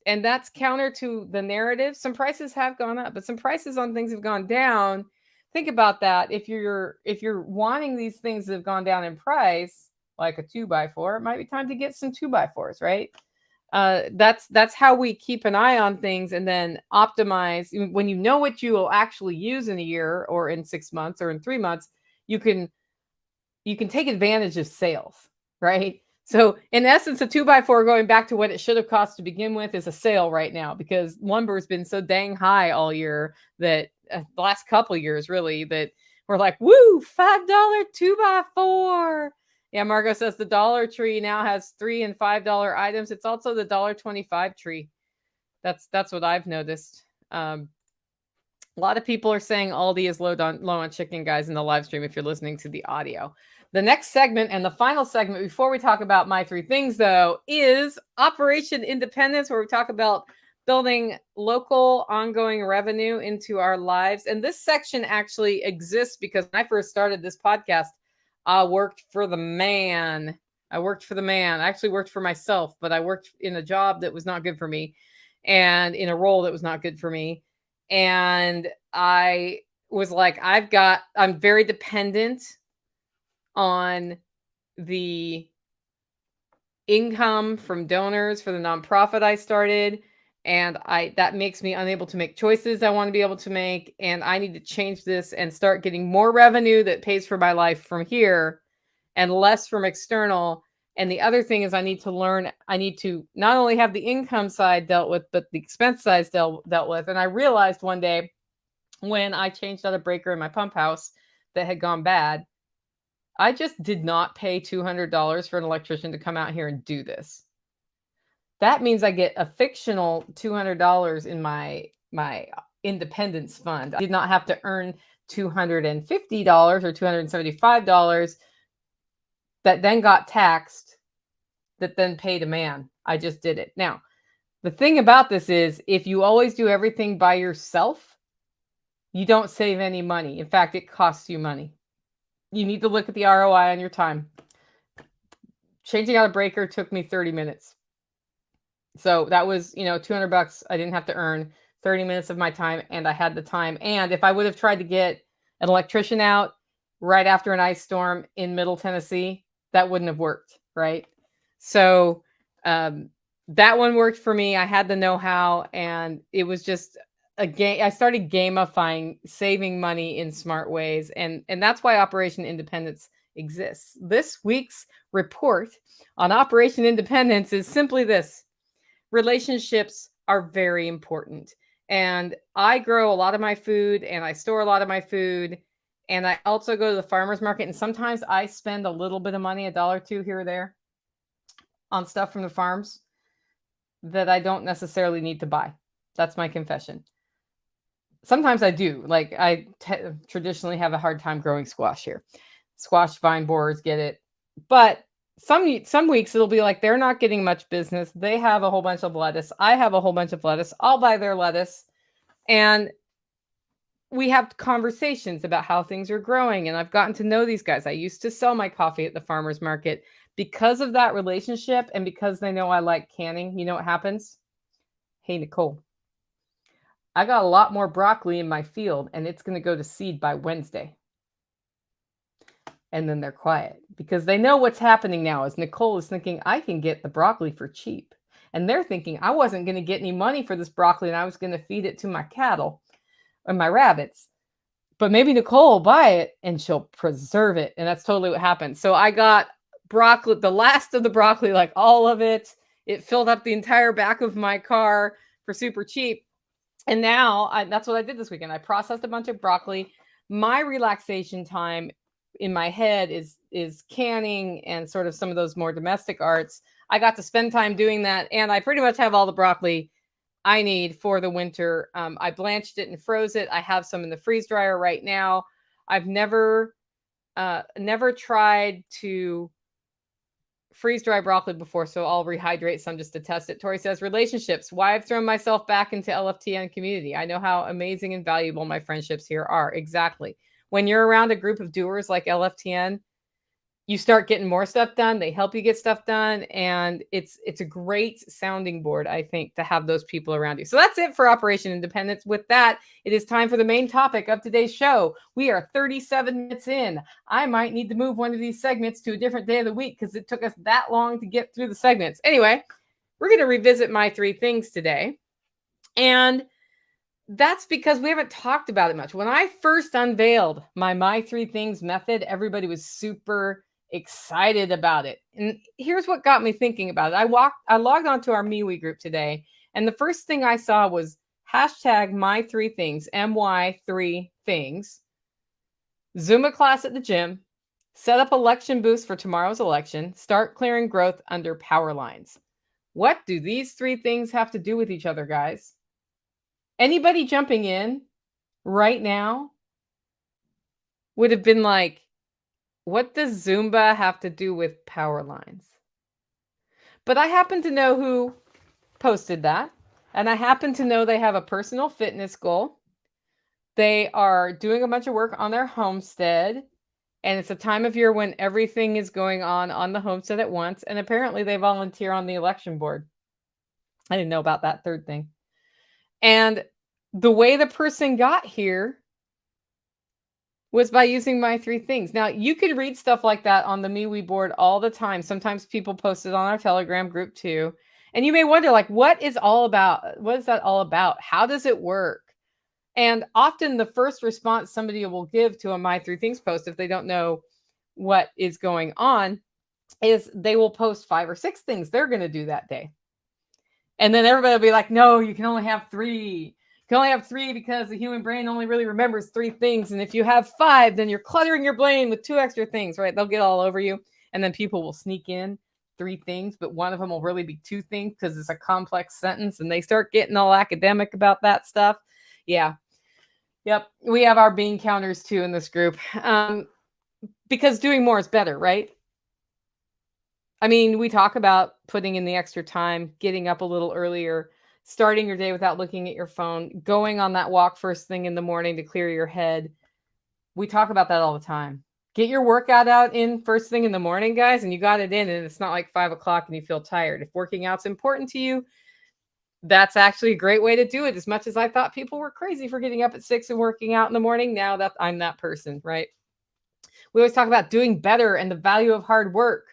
and that's counter to the narrative. Some prices have gone up, but some prices on things have gone down. Think about that. If you're wanting these things that have gone down in price, like a 2x4, it might be time to get some 2x4s, right? That's how we keep an eye on things and then optimize. When you know what you will actually use in a year or in 6 months or in 3 months, you can take advantage of sales, right? So in essence, a 2x4 going back to what it should have cost to begin with is a sale right now because lumber has been so dang high all year that the last couple of years really that we're like, woo, $5 2x4. Yeah, Margot says the Dollar Tree now has $3 and $5 items. It's also the $1.25 tree. That's what I've noticed. A lot of people are saying Aldi is low on chicken, guys, in the live stream if you're listening to the audio. The next segment and the final segment before we talk about my 3 things, though, is Operation Independence, where we talk about building local ongoing revenue into our lives. And this section actually exists because when I first started this podcast, I worked for the man. I actually worked for myself, but I worked in a job that was not good for me and in a role that was not good for me. And I was like, I'm very dependent on the income from donors for the nonprofit I started. And that makes me unable to make choices I want to be able to make. And I need to change this and start getting more revenue that pays for my life from here and less from external. And the other thing is I need to not only have the income side dealt with, but the expense side dealt with. And I realized one day when I changed out a breaker in my pump house that had gone bad, I just did not pay $200 for an electrician to come out here and do this. That means I get a fictional $200 in my independence fund. I did not have to earn $250 or $275 that then got taxed that then paid a man. I just did it. Now, the thing about this is if you always do everything by yourself, you don't save any money. In fact, it costs you money. You need to look at the ROI on your time. Changing out a breaker took me 30 minutes. So that was, $200 I didn't have to earn, 30 minutes of my time, and I had the time. And if I would have tried to get an electrician out right after an ice storm in Middle Tennessee, that wouldn't have worked, right? So that one worked for me. I had the know-how, and it was just a game. I started gamifying saving money in smart ways, and that's why Operation Independence exists. This week's report on Operation Independence is simply this: relationships are very important. And I grow a lot of my food and I store a lot of my food. And I also go to the farmer's market. And sometimes I spend a little bit of money, $1 or $2 here or there, on stuff from the farms that I don't necessarily need to buy. That's my confession. Sometimes I do. Like I traditionally have a hard time growing squash here. Squash vine borers get it. But some weeks it'll be like they're not getting much business. They have a whole bunch of lettuce. I have a whole bunch of lettuce. I'll buy their lettuce. And we have conversations about how things are growing. And I've gotten to know these guys. I used to sell my coffee at the farmer's market. Because of that relationship and because they know I like canning, you know what happens? Hey, Nicole, I got a lot more broccoli in my field and it's going to go to seed by Wednesday. And then they're quiet because they know what's happening now is Nicole is thinking, I can get the broccoli for cheap. And they're thinking, I wasn't going to get any money for this broccoli and I was going to feed it to my cattle and my rabbits. But maybe Nicole will buy it and she'll preserve it. And that's totally what happened. So I got broccoli, the last of the broccoli, like all of it. It filled up the entire back of my car for super cheap. And now that's what I did this weekend. I processed a bunch of broccoli. My relaxation time in my head is canning and sort of some of those more domestic arts. I got to spend time doing that, and I pretty much have all the broccoli I need for the winter. I blanched it and froze it. I have some in the freeze dryer right now. I've never tried to freeze dry broccoli before, so I'll rehydrate some just to test it. Tori says, relationships, why I've thrown myself back into LFTN community. I know how amazing and valuable my friendships here are. Exactly. When you're around a group of doers like LFTN, you start getting more stuff done. They help you get stuff done. And it's a great sounding board, I think, to have those people around you. So that's it for Operation Independence. With that, it is time for the main topic of today's show. We are 37 minutes in. I might need to move one of these segments to a different day of the week because it took us that long to get through the segments. Anyway, we're going to revisit my 3 things today. And that's because we haven't talked about it much. When I first unveiled my 3 things method, everybody was super excited about it. And here's what got me thinking about it. I logged onto our MeWe group today, and the first thing I saw was hashtag my 3 things, MY3 things, Zumba class at the gym, set up election booths for tomorrow's election, start clearing growth under power lines. What do these 3 things have to do with each other, guys? Anybody jumping in right now would have been like, what does Zumba have to do with power lines? But I happen to know who posted that. And I happen to know they have a personal fitness goal. They are doing a bunch of work on their homestead. And it's a time of year when everything is going on the homestead at once. And apparently they volunteer on the election board. I didn't know about that third thing. And the way the person got here was by using my 3 things. Now, you could read stuff like that on the MeWe board all the time. Sometimes people post it on our Telegram group too. And you may wonder, like, what is that all about? How does it work? And often the first response somebody will give to a My 3 Things post, if they don't know what is going on, is they will post 5 or 6 things they're going to do that day. And then everybody will be like, no, you can only have 3. You can only have 3 because the human brain only really remembers 3 things. And if you have 5, then you're cluttering your brain with 2 extra things, right? They'll get all over you. And then people will sneak in 3 things, but one of them will really be 2 things because it's a complex sentence. And they start getting all academic about that stuff. Yeah. Yep. We have our bean counters too in this group. Because doing more is better, right? I mean, we talk about putting in the extra time, getting up a little earlier, starting your day without looking at your phone, going on that walk first thing in the morning to clear your head. We talk about that all the time. Get your workout out in first thing in the morning, guys, and you got it in, and it's not like 5 o'clock and you feel tired. If working out's important to you, that's actually a great way to do it. As much as I thought people were crazy for getting up at 6 and working out in the morning, now that I'm that person, right? We always talk about doing better and the value of hard work.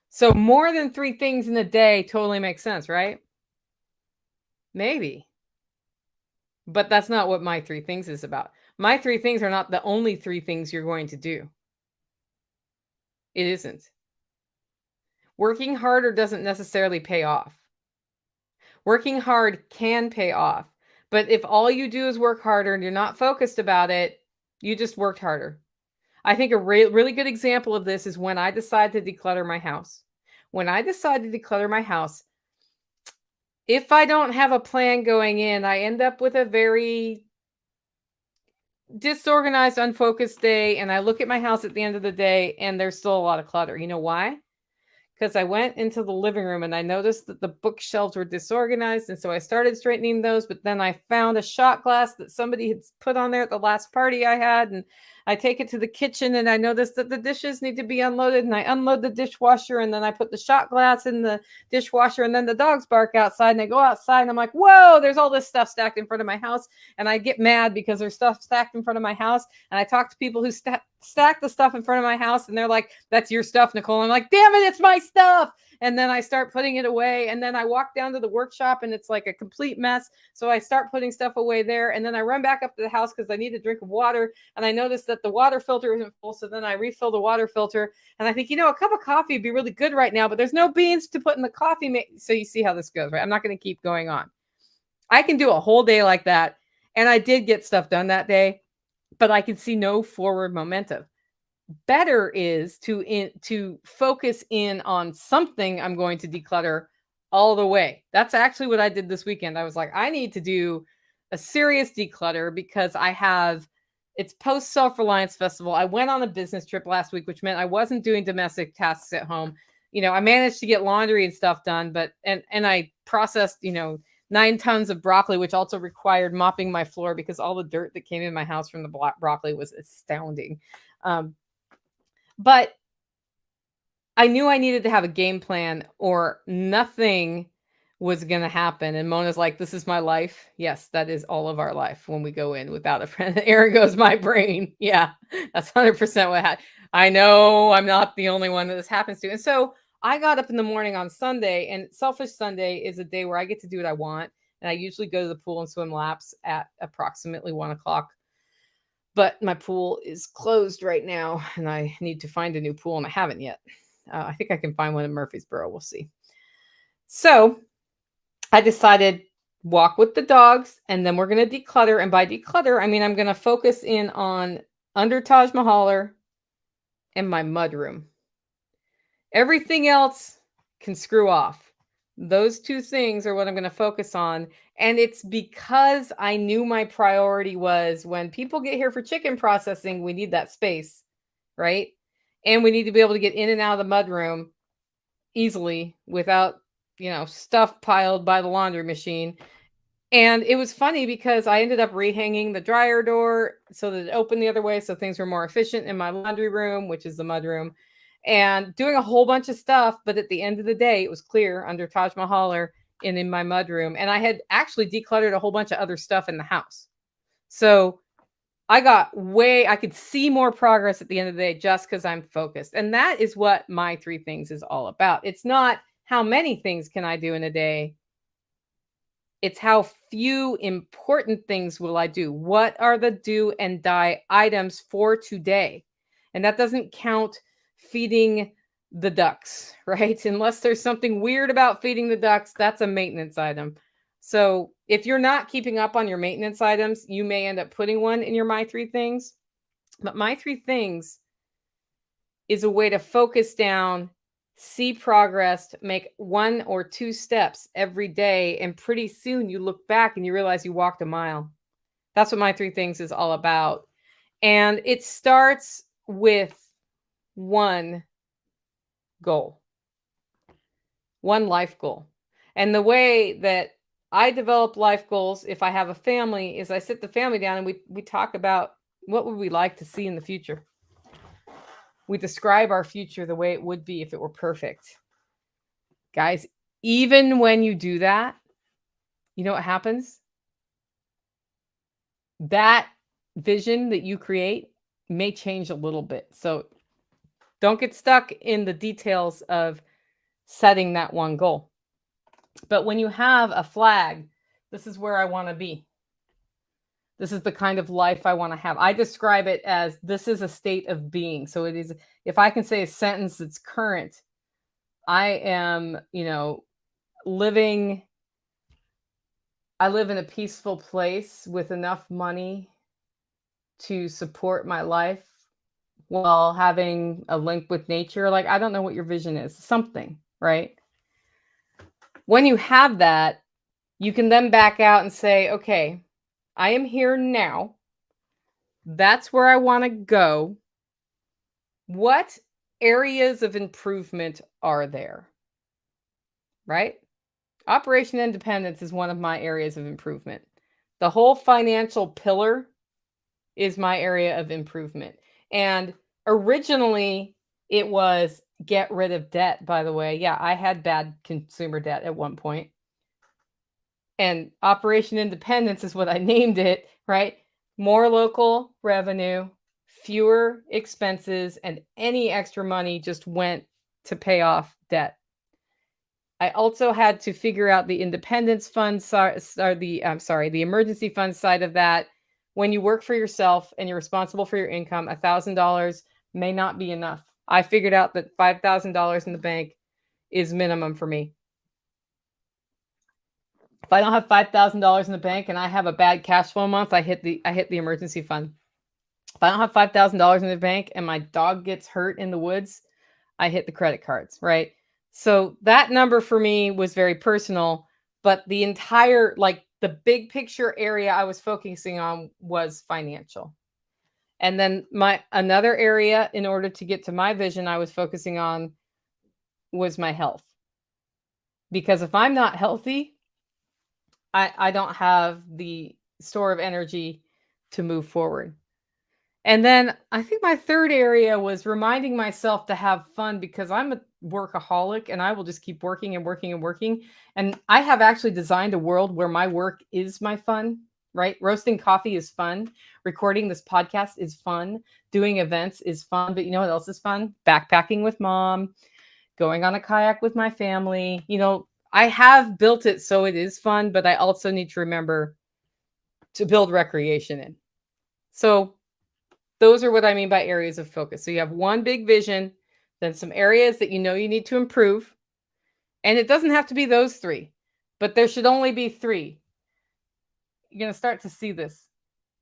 So more than 3 things in a day totally makes sense, right? Maybe. But that's not what my 3 things is about. My 3 things are not the only 3 things you're going to do. It isn't. Working harder doesn't necessarily pay off. Working hard can pay off. But if all you do is work harder and you're not focused about it, you just worked harder. I think a really good example of this is when I decided to declutter my house. When I decided to declutter my house, if I don't have a plan going in, I end up with a very disorganized, unfocused day. And I look at my house at the end of the day and there's still a lot of clutter. You know why? Because I went into the living room and I noticed that the bookshelves were disorganized. And so I started straightening those. But then I found a shot glass that somebody had put on there at the last party I had. And I take it to the kitchen and I noticed that the dishes need to be unloaded. And I unload the dishwasher and then I put the shot glass in the dishwasher. And then the dogs bark outside and I go outside and I'm like, whoa, there's all this stuff stacked in front of my house. And I get mad because there's stuff stacked in front of my house. And I talk to people who stack the stuff in front of my house and they're like, that's your stuff, Nicole. I'm like, damn it, it's my stuff. And then I start putting it away. And then I walk down to the workshop and it's like a complete mess. So I start putting stuff away there. And then I run back up to the house because I need a drink of water. And I notice that the water filter isn't full. So then I refill the water filter. And I think, a cup of coffee would be really good right now, but there's no beans to put in the coffee. So you see how this goes, right? I'm not going to keep going on. I can do a whole day like that. And I did get stuff done that day, but I can see no forward momentum. Better is to focus in on something I'm going to declutter all the way. That's actually what I did this weekend. I was like, I need to do a serious declutter because it's post Self-Reliance Festival. I went on a business trip last week, which meant I wasn't doing domestic tasks at home. I managed to get laundry and stuff done, but I processed, 9 tons of broccoli, which also required mopping my floor because all the dirt that came in my house from the broccoli was astounding. But I knew I needed to have a game plan or nothing was going to happen. And Mona's like, this is my life. Yes, that is all of our life when we go in without a friend. Aaron goes, my brain. Yeah, that's 100% what happened. I know I'm not the only one that this happens to. And so I got up in the morning on Sunday, and Selfish Sunday is a day where I get to do what I want. And I usually go to the pool and swim laps at approximately 1 o'clock. But my pool is closed right now, and I need to find a new pool, and I haven't yet. I think I can find one in Murfreesboro. We'll see. So I decided walk with the dogs, and then we're going to declutter. And by declutter, I mean I'm going to focus in on under Taj Mahal and my mudroom. Everything else can screw off. Those 2 things are what I'm going to focus on. And it's because I knew my priority was when people get here for chicken processing, we need that space, right? And we need to be able to get in and out of the mudroom easily without, stuff piled by the laundry machine. And it was funny because I ended up rehanging the dryer door so that it opened the other way. So things were more efficient in my laundry room, which is the mudroom, and doing a whole bunch of stuff. But at the end of the day, it was clear under Taj Mahal and in my mudroom. And I had actually decluttered a whole bunch of other stuff in the house. So I could see more progress at the end of the day just because I'm focused. And that is what my 3 things is all about. It's not how many things can I do in a day. It's how few important things will I do. What are the do and die items for today? And that doesn't count feeding the ducks, right? Unless there's something weird about feeding the ducks, that's a maintenance item. So if you're not keeping up on your maintenance items, you may end up putting one in your My 3 Things. But My 3 Things is a way to focus down, see progress, make 1 or 2 steps every day. And pretty soon you look back and you realize you walked a mile. That's what My 3 Things is all about. And it starts with one goal. one life goal. And the way that I develop life goals, if I have a family, is I sit the family down and we talk about what would we like to see in the future. We describe our future the way it would be if it were perfect. Guys, even when you do that, you know what happens? That vision that you create may change a little bit. So don't get stuck in the details of setting that one goal. But when you have a flag, this is where I want to be. This is the kind of life I want to have. I describe it as this is a state of being. So it is, if I can say a sentence that's current, I am, living, I live in a peaceful place with enough money to support my life while having a link with nature. Like, I don't know what your vision is, something, right? When you have that, you can then back out and say, okay, I am here now. That's where I want to go. What areas of improvement are there? Right? Operation Independence is one of my areas of improvement. The whole financial pillar is my area of improvement. And originally it was get rid of debt, by the way. Yeah, I had bad consumer debt at one point. And Operation Independence is what I named it, right? More local revenue, fewer expenses, and any extra money just went to pay off debt. I also had to figure out the independence fund the emergency fund side of that. When you work for yourself and you're responsible for your income, $1,000 may not be enough. I figured out that $5,000 in the bank is minimum for me. If I don't have $5,000 in the bank and I have a bad cash flow month, I hit the emergency fund. If I don't have $5,000 in the bank and my dog gets hurt in the woods, I hit the credit cards, right? So that number for me was very personal, but the entire, like the big picture area I was focusing on was financial. And then another area in order to get to my vision I was focusing on was my health. Because if I'm not healthy, I don't have the store of energy to move forward. And then I think my third area was reminding myself to have fun, because I'm a workaholic and I will just keep working and working and working. And I have actually designed a world where my work is my fun, right? Roasting coffee is fun. Recording this podcast is fun. Doing events is fun. But you know what else is fun? Backpacking with mom, going on a kayak with my family. I have built it so it is fun, but I also need to remember to build recreation in. So those are what I mean by areas of focus. So you have one big vision, then some areas that you need to improve. And it doesn't have to be those three, but there should only be three. You're going to start to see this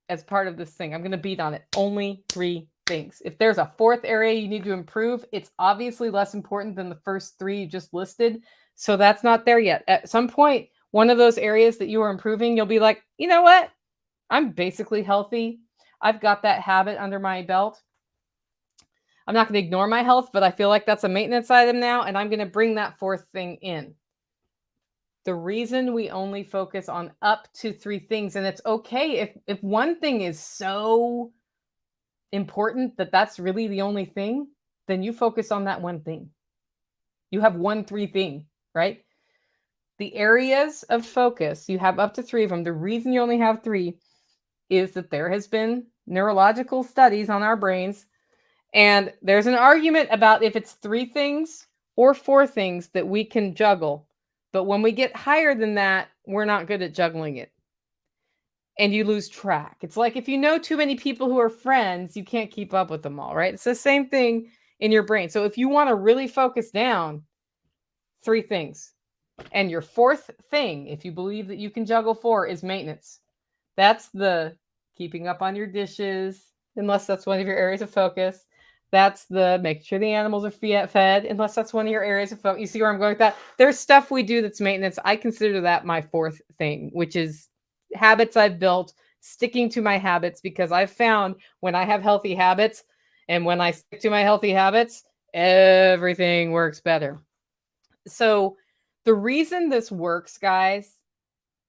as part of this thing. I'm going to beat on it. Only three things. If there's a fourth area you need to improve, it's obviously less important than the first three you just listed. So that's not there yet. At some point, one of those areas that you are improving, you'll be like, you know what? I'm basically healthy. I've got that habit under my belt. I'm not going to ignore my health, but I feel like that's a maintenance item now, and I'm going to bring that fourth thing in. The reason we only focus on up to three things, and it's okay if one thing is so important that that's really the only thing, then you focus on that one thing. You have 1-3 thing, right? The areas of focus, you have up to three of them. The reason you only have three is that there has been neurological studies on our brains, and there's an argument about if it's three things or four things that we can juggle. But when we get higher than that, we're not good at juggling it. And you lose track. It's like if you know too many people who are friends, you can't keep up with them all, right? It's the same thing in your brain. So if you want to really focus down, three things. And your fourth thing, if you believe that you can juggle four, is maintenance. That's the keeping up on your dishes, unless that's one of your areas of focus. That's the making sure the animals are fed, unless that's one of your areas of focus. You see where I'm going with that? There's stuff we do that's maintenance. I consider that my fourth thing, which is habits I've built, sticking to my habits, because I've found when I have healthy habits and when I stick to my healthy habits, everything works better. So The reason this works, guys,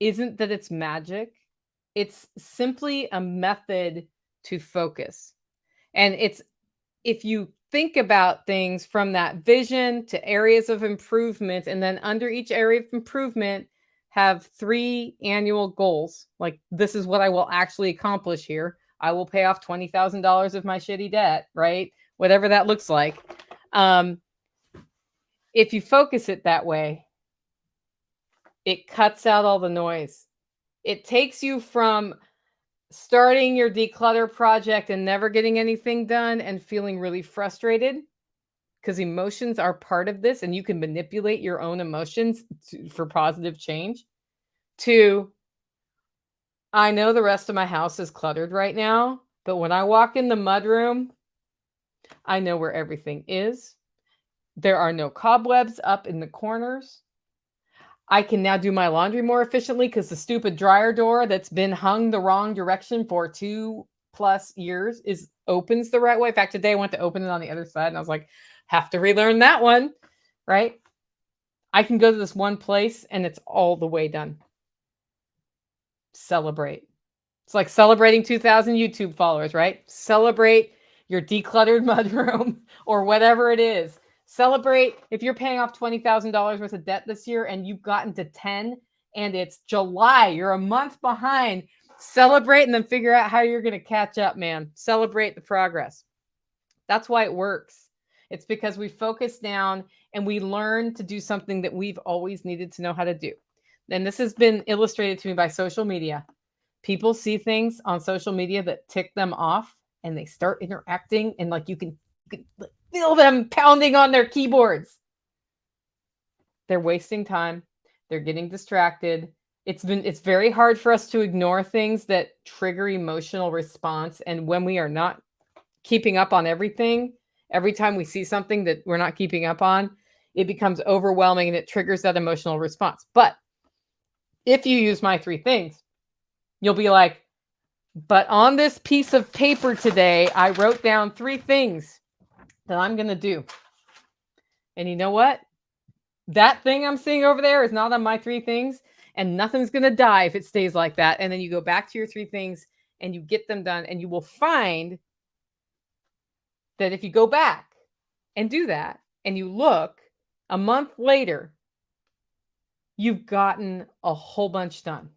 isn't that it's magic. It's simply a method to focus. And it's if you think about things from that vision to areas of improvement, and then under each area of improvement, have 3 annual goals. Like, this is what I will actually accomplish here. I will pay off $20,000 of my shitty debt, right? Whatever that looks like. If you focus it that way, it cuts out all the noise. It takes you from starting your declutter project and never getting anything done and feeling really frustrated, because emotions are part of this and you can manipulate your own emotions for positive change, to, I know the rest of my house is cluttered right now, but when I walk in the mudroom, I know where everything is. There are no cobwebs up in the corners. I can now do my laundry more efficiently because the stupid dryer door that's been hung the wrong direction for 2+ years opens the right way. In fact, today I went to open it on the other side and I was like, have to relearn that one, right? I can go to this one place and it's all the way done. Celebrate. It's like celebrating 2,000 YouTube followers, right? Celebrate your decluttered mudroom or whatever it is. Celebrate if you're paying off $20,000 worth of debt this year and you've gotten to 10 and it's July, you're a month behind. Celebrate and then figure out how you're going to catch up, man. Celebrate the progress. That's why it works. It's because we focus down and we learn to do something that we've always needed to know how to do. And this has been illustrated to me by social media. People see things on social media that tick them off and they start interacting, and like you can feel them pounding on their keyboards. They're wasting time. They're getting distracted. It's very hard for us to ignore things that trigger emotional response. And when we are not keeping up on everything, every time we see something that we're not keeping up on, it becomes overwhelming and it triggers that emotional response. But if you use my 3 things, you'll be like, but on this piece of paper today, I wrote down 3 things that I'm going to do. And you know what? That thing I'm seeing over there is not on my 3 things, and nothing's going to die if it stays like that. And then you go back to your 3 things and you get them done, and you will find that if you go back and do that and you look a month later, you've gotten a whole bunch done.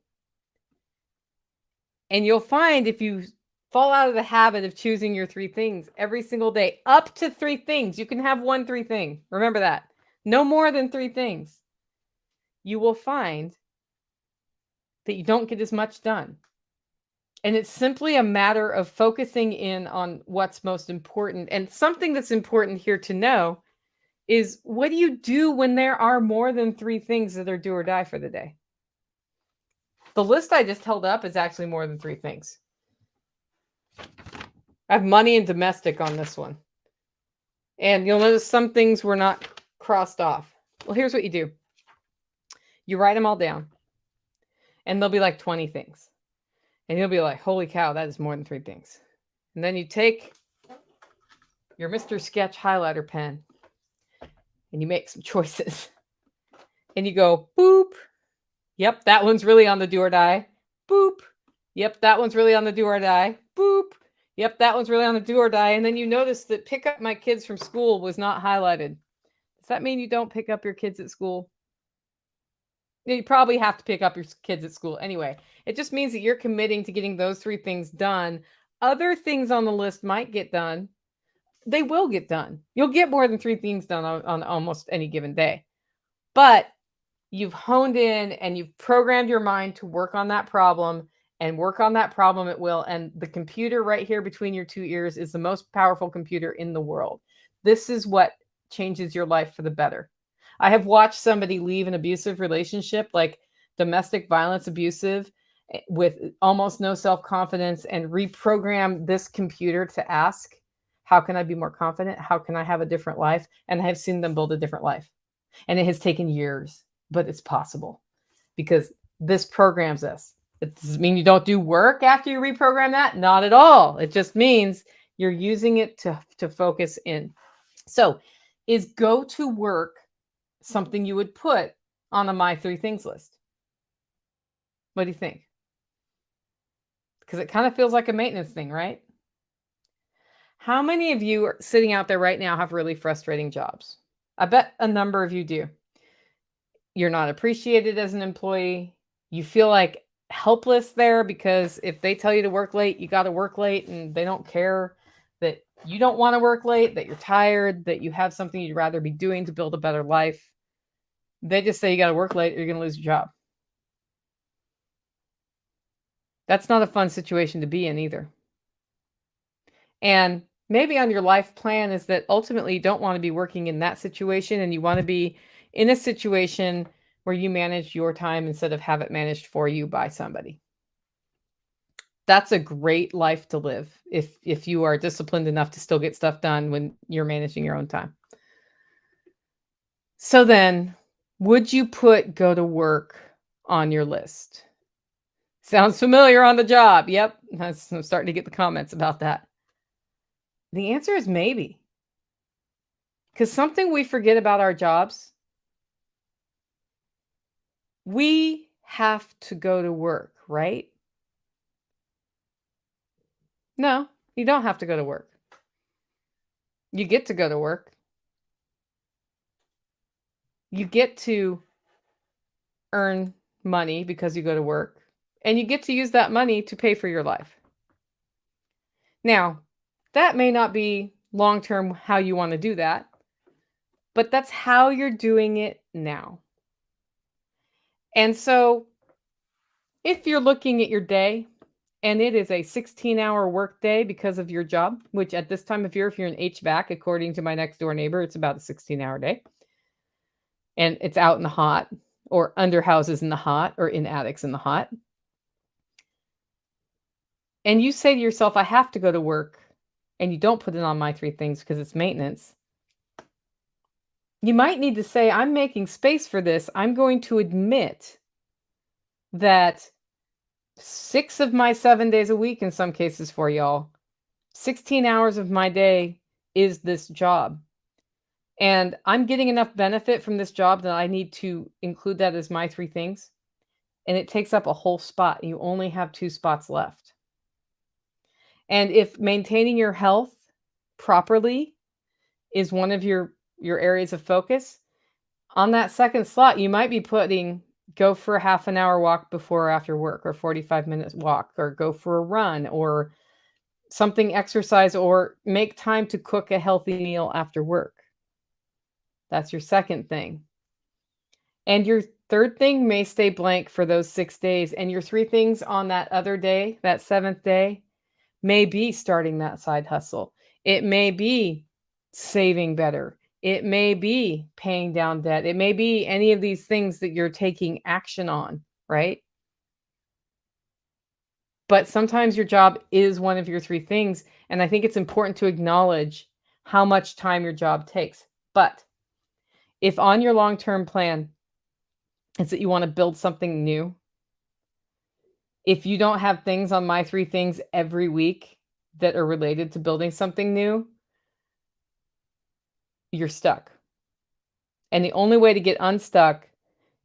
And you'll find if you fall out of the habit of choosing your 3 things every single day, up to 3 things, you can have 3 thing. Remember that. No more than 3 things. You will find that you don't get as much done. And it's simply a matter of focusing in on what's most important. And something that's important here to know is, what do you do when there are more than 3 things that are do or die for the day? The list I just held up is actually more than 3 things. I have money and domestic on this one. And you'll notice some things were not crossed off. Well, here's what you do. You write them all down. And they'll be like 20 things. And you'll be like, holy cow, that is more than 3 things. And then you take your Mr. Sketch highlighter pen and you make some choices. And you go, boop. Yep, that one's really on the do or die. Boop. Yep, that one's really on the do or die. Boop. Yep, that one's really on the do or die. And then you notice that pick up my kids from school was not highlighted. Does that mean you don't pick up your kids at school? You probably have to pick up your kids at school anyway. It just means that you're committing to getting those 3 things done. Other things on the list might get done. They will get done. You'll get more than 3 things done on almost any given day. But you've honed in and you've programmed your mind to work on that problem, and work on that problem it will. And the computer right here between your 2 ears is the most powerful computer in the world. This is what changes your life for the better. I have watched somebody leave an abusive relationship, like domestic violence abusive, with almost no self-confidence, and reprogram this computer to ask, how can I be more confident? How can I have a different life? And I have seen them build a different life. And it has taken years, but it's possible because this programs us. It doesn't mean you don't do work after you reprogram that. Not at all. It just means you're using it to focus in. So is go to work something you would put on the my three things list? What do you think? Because it kind of feels like a maintenance thing, right? How many of you are sitting out there right now have really frustrating jobs? I bet a number of you do. You're not appreciated as an employee. You feel like helpless there because if they tell you to work late, you got to work late and they don't care that you don't want to work late, that you're tired, that you have something you'd rather be doing to build a better life. They just say you got to work late or you're going to lose your job. That's not a fun situation to be in either. And maybe on your life plan is that ultimately you don't want to be working in that situation and you want to be in a situation where you manage your time instead of have it managed for you by somebody. That's a great life to live if you are disciplined enough to still get stuff done when you're managing your own time. So then, would you put go to work on your list? Sounds familiar on the job. Yep, I'm starting to get the comments about that. The answer is maybe. Because something we forget about our jobs, we have to go to work, right? No, you don't have to go to work. You get to go to work. You get to earn money because you go to work, and you get to use that money to pay for your life. Now, that may not be long-term how you want to do that, but that's how you're doing it now. And so, if you're looking at your day and it is a 16-hour work day because of your job, which at this time of year, if you're in HVAC, according to my next door neighbor, it's about a 16-hour day. And it's out in the hot, or under houses in the hot, or in attics in the hot. And you say to yourself, I have to go to work, and you don't put it on my three things because it's maintenance. You might need to say, I'm making space for this. I'm going to admit that 6 of my 7 days a week, in some cases for y'all, 16 hours of my day is this job. And I'm getting enough benefit from this job that I need to include that as my three things. And it takes up a whole spot. You only have 2 spots left. And if maintaining your health properly is one of your areas of focus, on that second slot, you might be putting go for a half an hour walk before or after work, or 45 minutes walk, or go for a run, or something exercise, or make time to cook a healthy meal after work. That's your second thing. And your third thing may stay blank for those 6 days. And your 3 things on that other day, that 7th day, may be starting that side hustle. It may be saving better. It may be paying down debt. It may be any of these things that you're taking action on, right? But sometimes your job is one of your 3 things. And I think it's important to acknowledge how much time your job takes. But if on your long-term plan is that you want to build something new, if you don't have things on my 3 things every week that are related to building something new, you're stuck. And the only way to get unstuck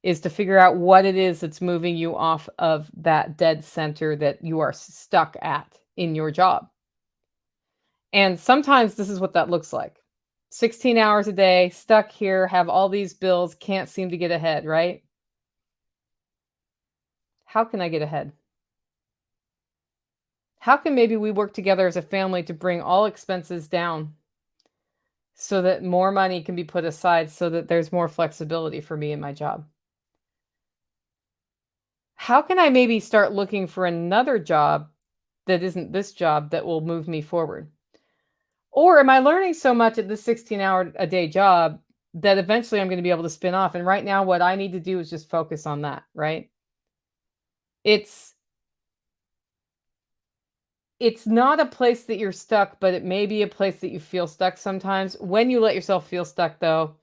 is to figure out what it is that's moving you off of that dead center that you are stuck at in your job. And sometimes this is what that looks like. 16 hours a day, stuck here, have all these bills, can't seem to get ahead, right? How can I get ahead? How can maybe we work together as a family to bring all expenses down so that more money can be put aside so that there's more flexibility for me in my job? How can I maybe start looking for another job that isn't this job that will move me forward? Or am I learning so much at this 16-hour a day job that eventually I'm going to be able to spin off? And right now, what I need to do is just focus on that, right? It's not a place that you're stuck, but it may be a place that you feel stuck sometimes. When you let yourself feel stuck, though,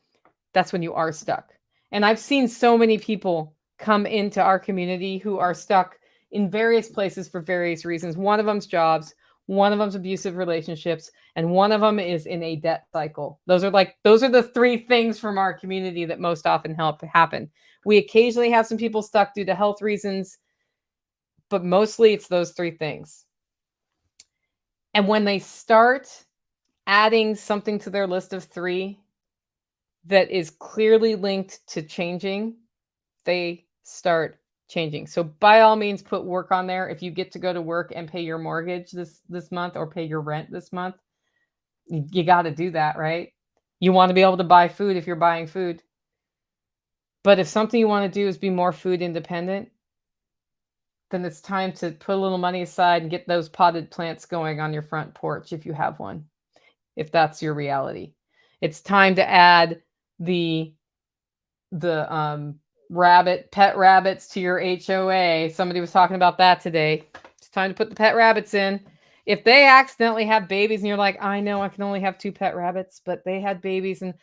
that's when you are stuck. And I've seen so many people come into our community who are stuck in various places for various reasons. One of them's jobs. one of them's abusive relationships, and one of them is in a debt cycle. Those are the three things from our community that most often happen. We occasionally have some people stuck due to health reasons, but mostly it's those three things. And when they start adding something to their list of three that is clearly linked to changing, they start changing. So by all means, put work on there. If you get to go to work and pay your mortgage this month or pay your rent this month, you got to do that, right? You want to be able to buy food if you're buying food. But if something you want to do is be more food independent, then it's time to put a little money aside and get those potted plants going on your front porch if you have one, if that's your reality. It's time to add the pet rabbits to your HOA. Somebody was talking about that today. It's time to put the pet rabbits in. If they accidentally have babies and you're like, I know I can only have 2 pet rabbits, but they had babies and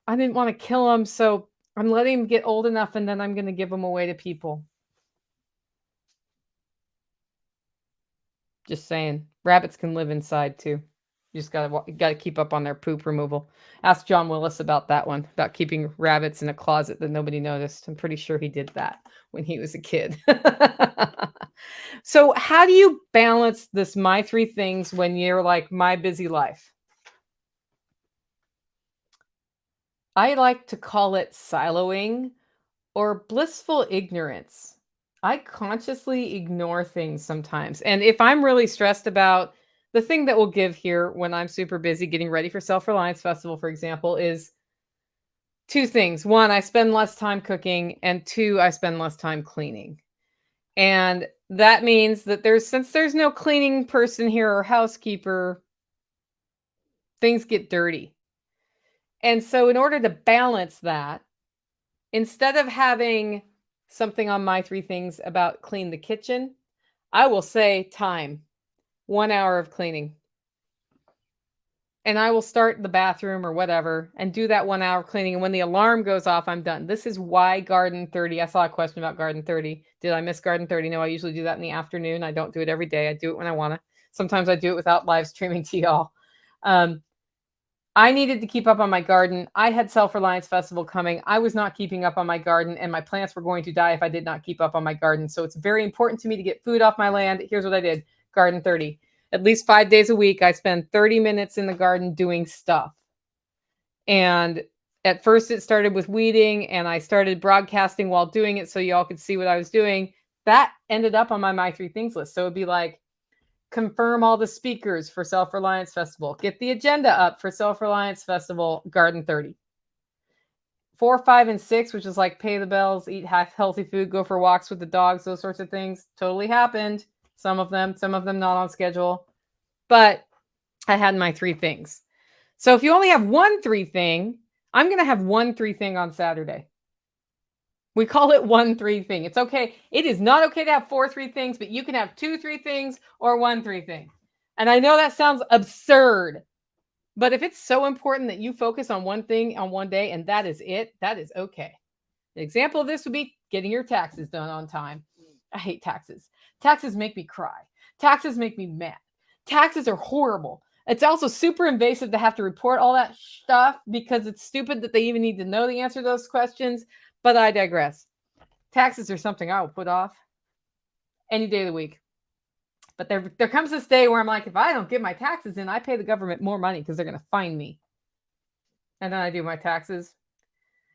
I didn't want to kill them, so I'm letting them get old enough and then I'm going to give them away to people. Just saying, rabbits can live inside too. You just gotta keep up on their poop removal. Ask John Willis about that one, about keeping rabbits in a closet that nobody noticed. I'm pretty sure he did that when he was a kid. So how do you balance this my 3 things when you're like my busy life? I like to call it siloing or blissful ignorance. I consciously ignore things sometimes. And if I'm really stressed about the thing that will give here when I'm super busy getting ready for Self-Reliance Festival, for example, is 2 things. 1, I spend less time cooking, and 2, I spend less time cleaning. And that means that since there's no cleaning person here or housekeeper, things get dirty. And so in order to balance that, instead of having something on my 3 things about clean the kitchen, I will say time, 1 hour of cleaning. And I will start the bathroom or whatever and do that 1 hour cleaning. And when the alarm goes off, I'm done. This is why Garden 30, I saw a question about Garden 30. Did I miss Garden 30? No, I usually do that in the afternoon. I don't do it every day. I do it when I want to. Sometimes I do it without live streaming to y'all. I needed to keep up on my garden. I had Self-Reliance Festival coming. I was not keeping up on my garden, and my plants were going to die if I did not keep up on my garden. So it's very important to me to get food off my land. Here's what I did. Garden 30. At least 5 days a week, I spend 30 minutes in the garden doing stuff. And at first it started with weeding, and I started broadcasting while doing it so y'all could see what I was doing. That ended up on my 3 things list. So it'd be like, confirm all the speakers for Self-Reliance Festival. Get the agenda up for Self-Reliance Festival, Garden 30. 4, 5, and 6, which is like pay the bills, eat healthy food, go for walks with the dogs, those sorts of things, totally happened. Some of them not on schedule. But I had my 3 things. So if you only have 1 3 thing, I'm going to have 1 3 thing on Saturday. We call it 1 3 thing. It's okay. It is not okay to have 4 3 things, but you can have 2 3 things or 1 3 thing. And I know that sounds absurd, but if it's so important that you focus on one thing on one day and that is it, that is okay. An example of this would be getting your taxes done on time. I hate taxes. Taxes make me cry. Taxes make me mad. Taxes are horrible. It's also super invasive to have to report all that stuff because it's stupid that they even need to know the answer to those questions. But I digress. Taxes are something I will put off any day of the week. But there comes this day where I'm like, if I don't get my taxes in, I pay the government more money because they're going to fine me. And then I do my taxes.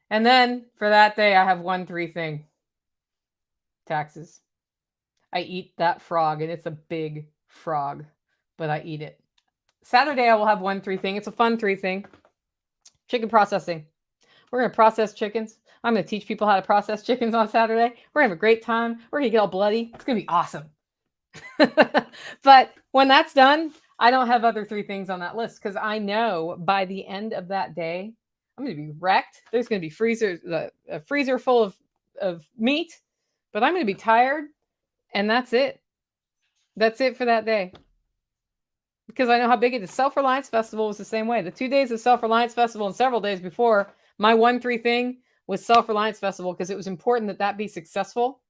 And then for that day, I have 1 3 thing. Taxes. I eat that frog, and it's a big frog, but I eat it. Saturday, I will have 1 3 thing. It's a fun 3 thing. Chicken processing. We're going to process chickens. I'm going to teach people how to process chickens on Saturday. We're going to have a great time. We're going to get all bloody. It's going to be awesome. But when that's done, I don't have other 3 things on that list because I know by the end of that day, I'm going to be wrecked. There's going to be a freezer full of meat, but I'm going to be tired, and that's it. That's it for that day. Because I know how big it is. Self-Reliance Festival was the same way. The 2 days of Self-Reliance Festival and several days before, my 1 3 thing was Self-Reliance Festival because it was important that be successful.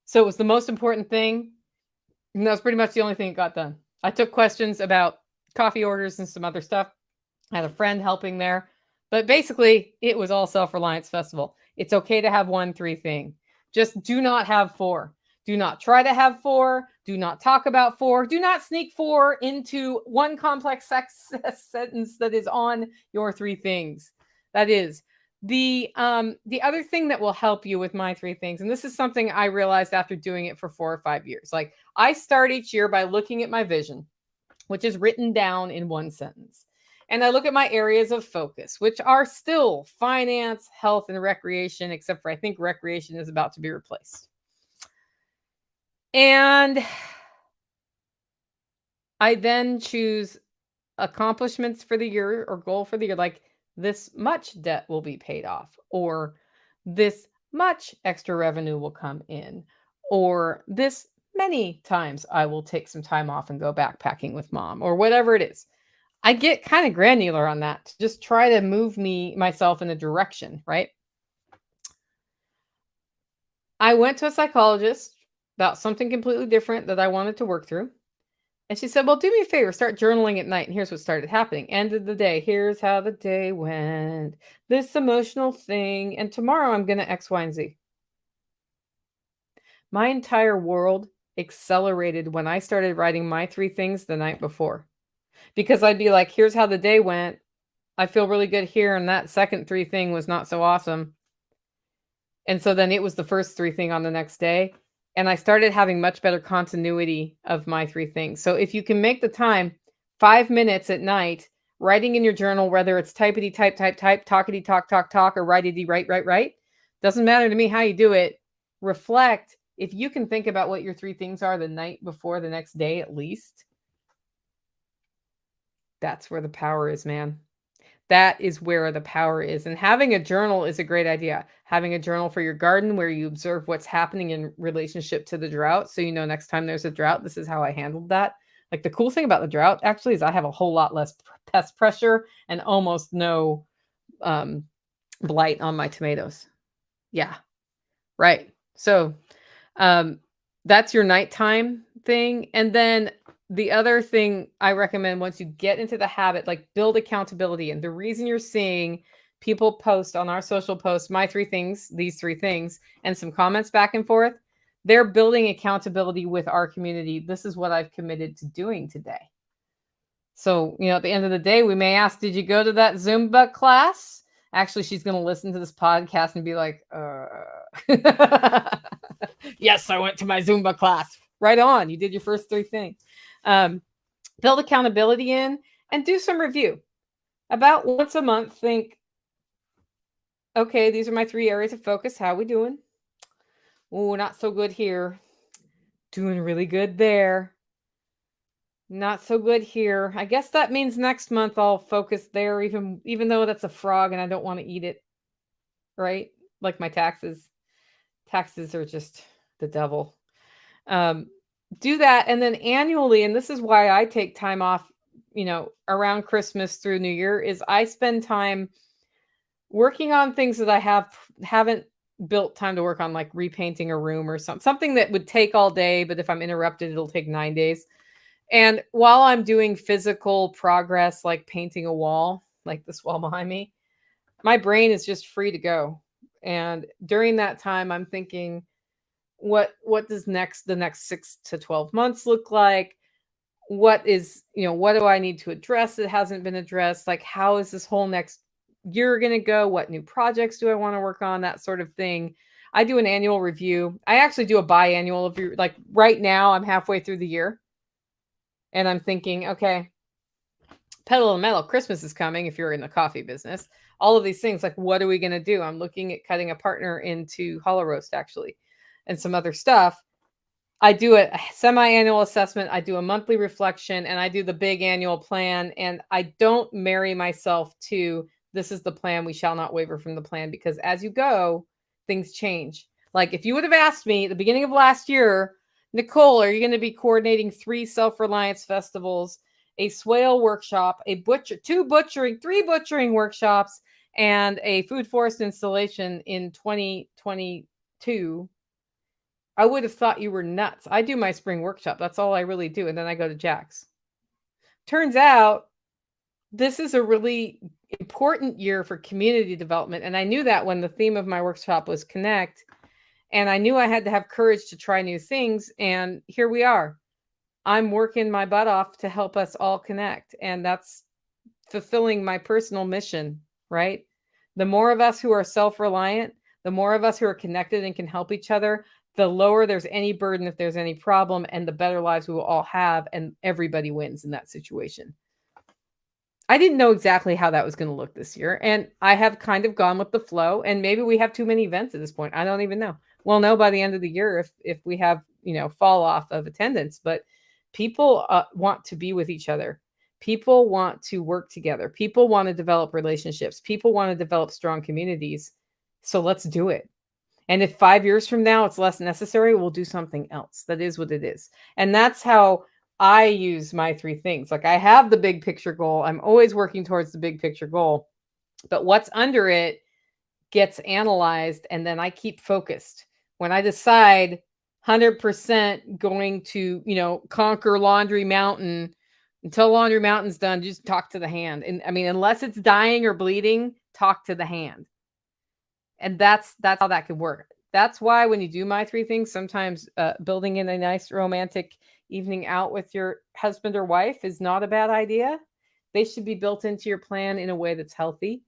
So it was the most important thing. And that was pretty much the only thing that got done. I took questions about coffee orders and some other stuff. I had a friend helping there. But basically, it was all Self-Reliance Festival. It's okay to have 1 3 thing. Just do not have 4. Do not try to have 4. Do not talk about 4. Do not sneak 4 into one complex sentence that is on your 3 things. That is the other thing that will help you with my 3 things, and this is something I realized after doing it for 4 or 5 years. Like, I start each year by looking at my vision, which is written down in 1 sentence. And I look at my areas of focus, which are still finance, health, and recreation, except for I think recreation is about to be replaced. And I then choose accomplishments for the year or goal for the year, like this much debt will be paid off, or this much extra revenue will come in, or this many times I will take some time off and go backpacking with mom, or whatever it is. I get kind of granular on that to just try to move myself in a direction, right? I went to a psychologist about something completely different that I wanted to work through. And she said, "Well, do me a favor, start journaling at night." And here's what started happening. End of the day, here's how the day went. This emotional thing. And tomorrow I'm going to X, Y, and Z. My entire world accelerated when I started writing my 3 things the night before. Because I'd be like, here's how the day went. I feel really good here. And that second 3 thing was not so awesome. And so then it was the first 3 thing on the next day. And I started having much better continuity of my 3 things. So if you can make the time, 5 minutes at night, writing in your journal, whether it's typity type, talkity talk, or writey write, doesn't matter to me how you do it. Reflect. If you can think about what your 3 things are the night before the next day, at least, that's where the power is, man. That is where the power is. And having a journal is a great idea. Having a journal for your garden where you observe what's happening in relationship to the drought. So, next time there's a drought, this is how I handled that. Like, the cool thing about the drought actually is I have a whole lot less pest pressure and almost no blight on my tomatoes. Yeah. Right. So that's your nighttime thing. And then the other thing I recommend, once you get into the habit, like, build accountability. And the reason you're seeing people post on our social posts, my 3 things, these 3 things, and some comments back and forth, they're building accountability with our community. This is what I've committed to doing today. So, at the end of the day, we may ask, did you go to that Zumba class? Actually, she's going to listen to this podcast and be like, yes, I went to my Zumba class. Right on. You did your first 3 things. Build accountability in and do some review. About once a month, think, okay, these are my 3 areas of focus. How are we doing? Oh, not so good here. Doing really good there. Not so good here. I guess that means next month I'll focus there, even though that's a frog and I don't want to eat it. Right? Like my taxes. Taxes are just the devil. Do that. And then annually, and this is why I take time off, around Christmas through New Year, is I spend time working on things that I haven't built time to work on, like repainting a room or something that would take all day, but if I'm interrupted, it'll take 9 days. And while I'm doing physical progress, like painting a wall, like this wall behind me, my brain is just free to go. And during that time, I'm thinking, what does the next 6 to 12 months look like? What do I need to address that hasn't been addressed? Like, how is this whole next year going to go? What new projects do I want to work on? That sort of thing. I do an annual review. I actually do a biannual review. Like, right now, I'm halfway through the year. And I'm thinking, okay, pedal to the metal, Christmas is coming if you're in the coffee business. All of these things, like, what are we going to do? I'm looking at cutting a partner into hollow roast, actually, and some other stuff. I do a semi-annual assessment. I do a monthly reflection, and I do the big annual plan. And I don't marry myself to, this is the plan, we shall not waver from the plan, because as you go, things change. Like, if you would have asked me at the beginning of last year, Nicole, are you going to be coordinating 3 Self-Reliance festivals, a Swale workshop, 3 butchering workshops, and a food forest installation in 2022? I would have thought you were nuts. I do my spring workshop. That's all I really do. And then I go to Jack's. Turns out this is a really important year for community development. And I knew that when the theme of my workshop was connect. And I knew I had to have courage to try new things. And here we are. I'm working my butt off to help us all connect. And that's fulfilling my personal mission, right? The more of us who are self-reliant, the more of us who are connected and can help each other, the lower there's any burden if there's any problem, and the better lives we will all have, and everybody wins in that situation. I didn't know exactly how that was going to look this year, and I have kind of gone with the flow, and maybe we have too many events at this point. I don't even know. We'll know by the end of the year if we have, fall off of attendance, but people want to be with each other. People want to work together. People want to develop relationships. People want to develop strong communities. So let's do it. And if 5 years from now it's less necessary, we'll do something else. That is what it is. And that's how I use my 3 things. Like, I have the big picture goal. I'm always working towards the big picture goal. But what's under it gets analyzed, and then I keep focused. When I decide 100% going to, conquer Laundry Mountain, until Laundry Mountain's done, just talk to the hand. And I mean, unless it's dying or bleeding, talk to the hand. And that's how that could work. That's why when you do my 3 things, sometimes building in a nice romantic evening out with your husband or wife is not a bad idea. They should be built into your plan in a way that's healthy.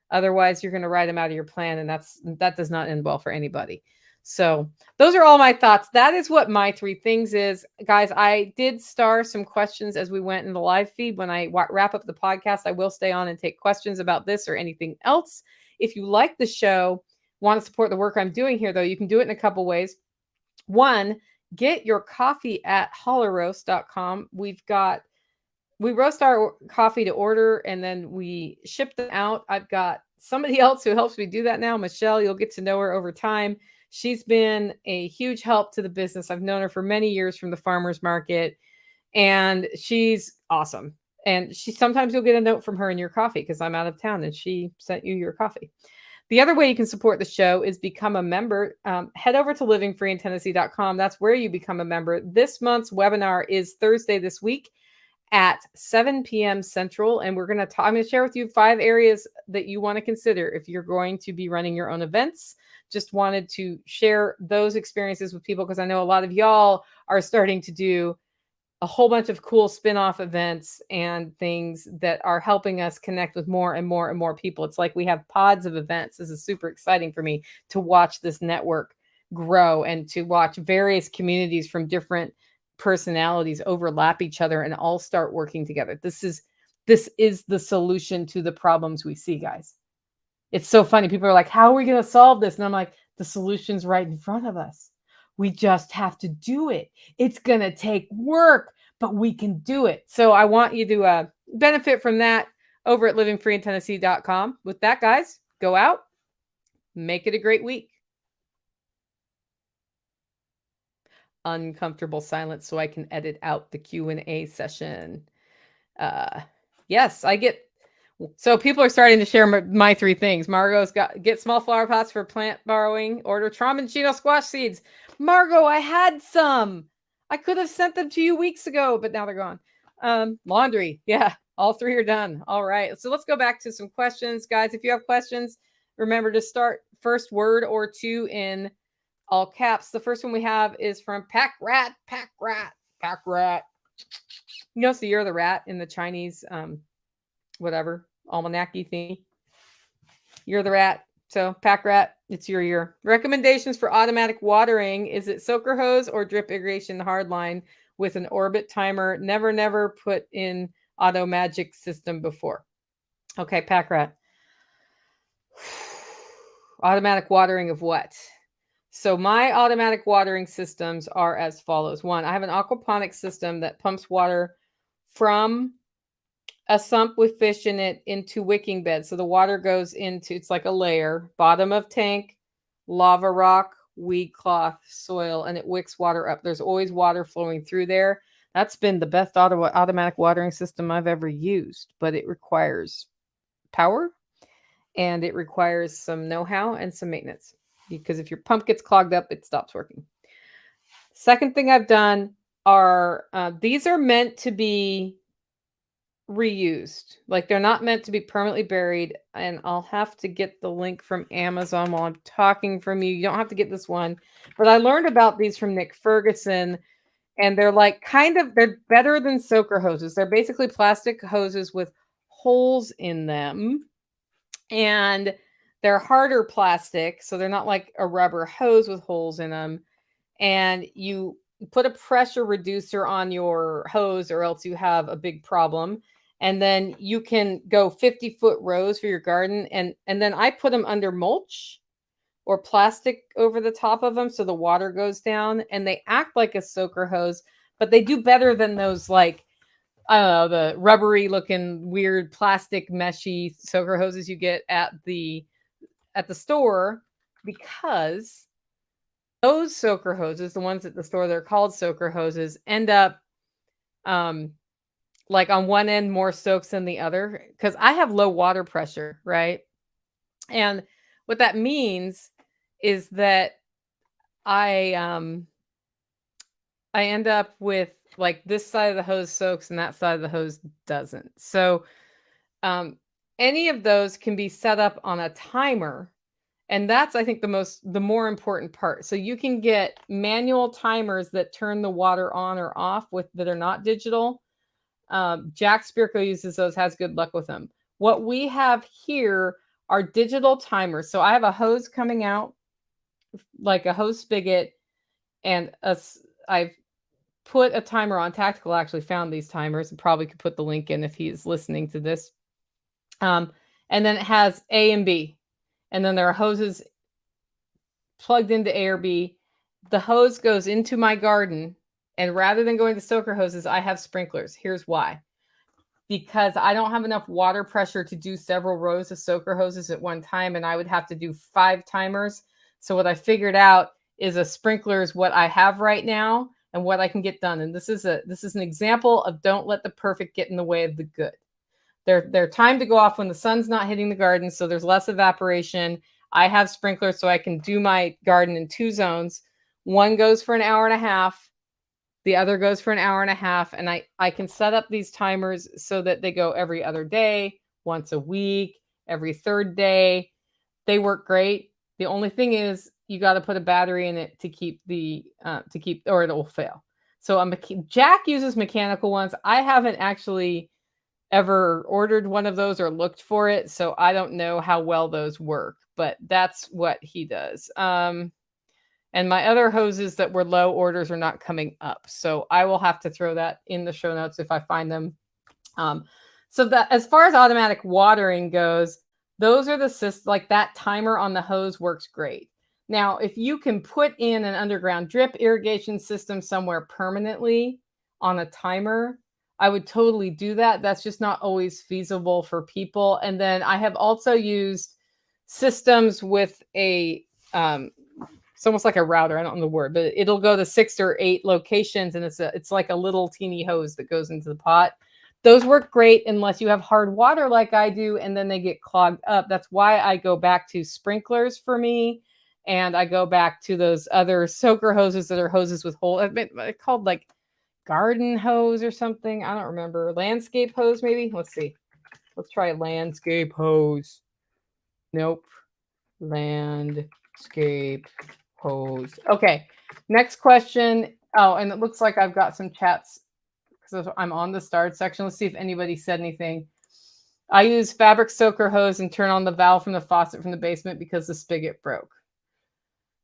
Otherwise, you're going to write them out of your plan, and that does not end well for anybody. So those are all my thoughts. That is what my 3 things is. Guys, I did star some questions as we went in the live feed. When I wrap up the podcast, I will stay on and take questions about this or anything else. If you like the show, want to support the work I'm doing here, though, you can do it in a couple ways. One, get your coffee at hollerroast.com. We roast our coffee to order, and then we ship them out. I've got somebody else who helps me do that now, Michelle. You'll get to know her over time. She's been a huge help to the business. I've known her for many years from the farmers market, and she's awesome. And sometimes you'll get a note from her in your coffee because I'm out of town and she sent you your coffee. The other way you can support the show is become a member. Head over to livingfreeintennessee.com. That's where you become a member. This month's webinar is Thursday this week at 7 p.m. Central. And I'm going to share with you 5 areas that you want to consider if you're going to be running your own events. Just wanted to share those experiences with people because I know a lot of y'all are starting to do a whole bunch of cool spin-off events and things that are helping us connect with more and more and more people. It's like we have pods of events. This is super exciting for me to watch this network grow and to watch various communities from different personalities overlap each other and all start working together. This is the solution to the problems we see, guys. It's so funny. People are like, how are we going to solve this? And I'm like, the solution's right in front of us. We just have to do it. It's going to take work, but we can do it. So I want you to benefit from that over at livingfreeintennessee.com. With that, guys, go out, make it a great week. Uncomfortable silence so I can edit out the Q&A session. Yes, I get... So people are starting to share my 3 things. Margot's get small flower pots for plant borrowing. Order Trombonchino squash seeds. Margot, I had some. I could have sent them to you weeks ago, but now they're gone. Laundry. Yeah, all 3 are done. All right. So let's go back to some questions. Guys, if you have questions, remember to start first word or 2 in all caps. The first one we have is from Pack Rat. It's the year of the rat in the Chinese whatever, almanac-y thingy. You're the rat. So Pack Rat, it's your year. Recommendations for automatic watering. Is it soaker hose or drip irrigation hardline with an orbit timer? Never put in auto magic system before. Okay, Pack Rat. Automatic watering of what? So my automatic watering systems are as follows. 1, I have an aquaponics system that pumps water from a sump with fish in it into wicking bed. So the water goes into, it's like a layer, bottom of tank, lava rock, weed cloth, soil, and it wicks water up. There's always water flowing through there. That's been the best automatic watering system I've ever used, but it requires power and it requires some know-how and some maintenance because if your pump gets clogged up, it stops working. Second thing I've done are these are meant to be reused. Like they're not meant to be permanently buried. And I'll have to get the link from Amazon while I'm talking from you. You don't have to get this one. But I learned about these from Nick Ferguson, and they're like they're better than soaker hoses. They're basically plastic hoses with holes in them. And they're harder plastic, so they're not like a rubber hose with holes in them. And you put a pressure reducer on your hose, or else you have a big problem. And then you can go 50-foot rows for your garden. And then I put them under mulch or plastic over the top of them so the water goes down, and they act like a soaker hose, but they do better than those, like, I don't know, the rubbery looking weird plastic meshy soaker hoses you get at the store, because those soaker hoses, the ones at the store, they're called soaker hoses, end up like on one end more soaks than the other, because I have low water pressure, right? And what that means is that I I end up with like this side of the hose soaks and that side of the hose doesn't. So any of those can be set up on a timer. And that's, I think, the more important part. So you can get manual timers that turn the water on or off that are not digital. Jack Spirko uses those, has good luck with them. What we have here are digital timers. So I have a hose coming out, like a hose spigot, and I've put a timer on. Tactical actually found these timers and probably could put the link in if he's listening to this. And then it has A and B. And then there are hoses plugged into A or B. The hose goes into my garden. And rather than going to soaker hoses, I have sprinklers. Here's why. Because I don't have enough water pressure to do several rows of soaker hoses at one time, and I would have to do 5 timers. So what I figured out is a sprinkler is what I have right now and what I can get done. And this is an example of don't let the perfect get in the way of the good. They're timed to go off when the sun's not hitting the garden, so there's less evaporation. I have sprinklers so I can do my garden in 2 zones. One goes for an hour and a half. The other goes for an hour and a half. And I can set up these timers so that they go every other day, once a week, every 3rd day. They work great. The only thing is you got to put a battery in it to keep or it will fail. So Jack uses mechanical ones. I haven't actually ever ordered one of those or looked for it, so I don't know how well those work, but that's what he does. And my other hoses that were low orders are not coming up, so I will have to throw that in the show notes if I find them. So that, as far as automatic watering goes, those are like that timer on the hose works great. Now, if you can put in an underground drip irrigation system somewhere permanently on a timer, I would totally do that. That's just not always feasible for people. And then I have also used systems with it's almost like a router. I don't know the word, but it'll go to 6 or 8 locations, and it's like a little teeny hose that goes into the pot. Those work great unless you have hard water like I do, and then they get clogged up. That's why I go back to sprinklers for me, and I go back to those other soaker hoses that are hoses with holes. They're called like garden hose or something. I don't remember. Landscape hose, maybe? Let's see. Let's try landscape hose. Nope. Landscape hose. Okay. Next question. Oh, and it looks like I've got some chats because I'm on the start section. Let's see if anybody said anything. I use fabric soaker hose and turn on the valve from the faucet from the basement because the spigot broke.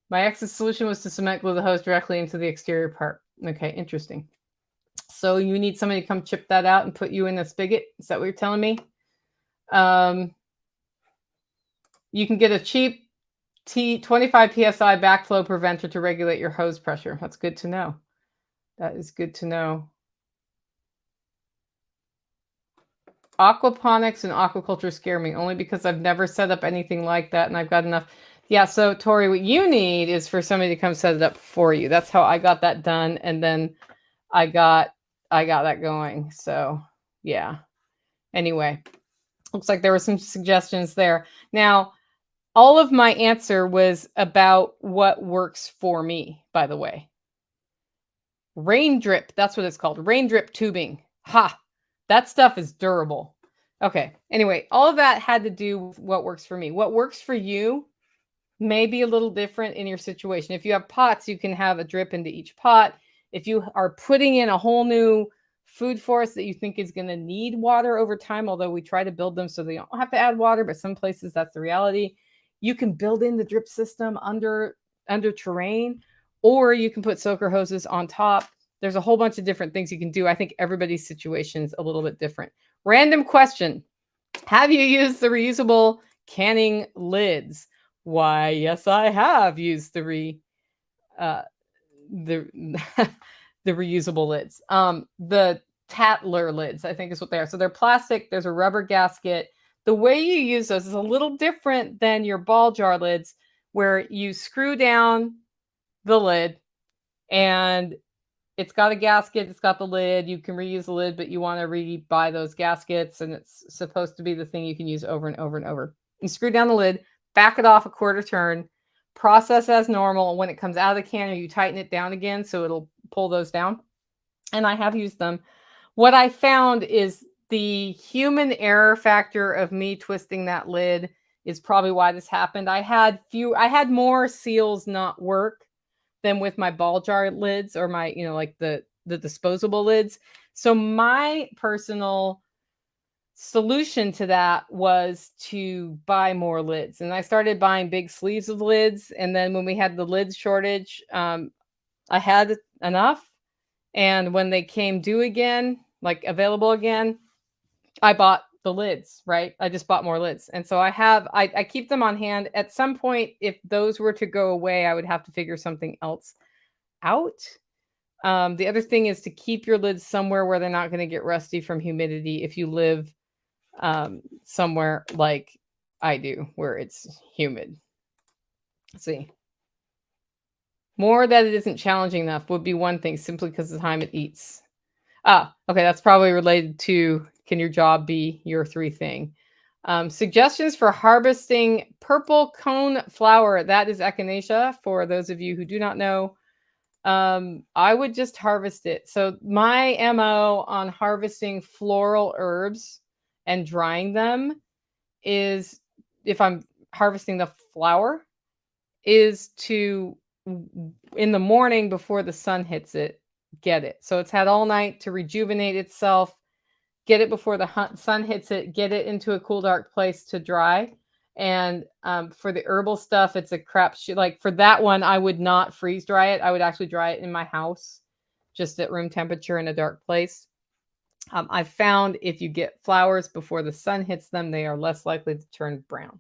My ex's solution was to cement glue the hose directly into the exterior part. Okay, interesting. So you need somebody to come chip that out and put you in a spigot? Is that what you're telling me? You can get a cheap 25 PSI backflow preventer to regulate your hose pressure. That's good to know. That is good to know. Aquaponics and aquaculture scare me only because I've never set up anything like that and I've got enough. Yeah, so Tori, what you need is for somebody to come set it up for you. That's how I got that done, and then I got that going. So yeah. Anyway, looks like there were some suggestions there. Now, all of my answer was about what works for me, by the way. Rain drip. That's what it's called. Rain drip tubing. Ha! That stuff is durable. Okay. Anyway, all of that had to do with what works for me. What works for you may be a little different in your situation. If you have pots, you can have a drip into each pot. If you are putting in a whole new food forest that you think is going to need water over time, although we try to build them so they don't have to add water, but some places that's the reality. You can build in the drip system under terrain, or you can put soaker hoses on top. There's a whole bunch of different things you can do. I think everybody's situation is a little bit different. Random question. Have you used the reusable canning lids? Why, yes, I have used the the reusable lids. The Tatler lids, I think is what they are. So they're plastic. There's a rubber gasket. The way you use those is a little different than your ball jar lids, where you screw down the lid and it's got a gasket, it's got the lid. You can reuse the lid, but you want to re-buy those gaskets, and it's supposed to be the thing you can use over and over and over. You screw down the lid, back it off a quarter turn, process as normal. When it comes out of the canner, you tighten it down again so it'll pull those down. And I have used them. What I found is the human error factor of me twisting that lid is probably why this happened. I had more seals not work than with my ball jar lids or my, like the disposable lids. So my personal solution to that was to buy more lids. And I started buying big sleeves of lids. And then when we had the lids shortage, I had enough. And when they came due again, like available again, I bought the lids, right? I just bought more lids. And so I keep them on hand. At some point, if those were to go away, I would have to figure something else out. The other thing is to keep your lids somewhere where they're not going to get rusty from humidity if you live somewhere like I do, where it's humid. Let's see. More that it isn't challenging enough would be one thing, simply because of the time it eats. Okay, that's probably related to, can your job be your 3 thing? Suggestions for harvesting purple cone flower. That is echinacea, for those of you who do not know. I would just harvest it. So my MO on harvesting floral herbs and drying them is, if I'm harvesting the flower, is to, in the morning before the sun hits it, get it. So it's had all night to rejuvenate itself, get it before the sun hits it, get it into a cool, dark place to dry. And for the herbal stuff, it's a crapshoot. Like for that one, I would not freeze dry it. I would actually dry it in my house, just at room temperature in a dark place. I've found if you get flowers before the sun hits them, they are less likely to turn brown.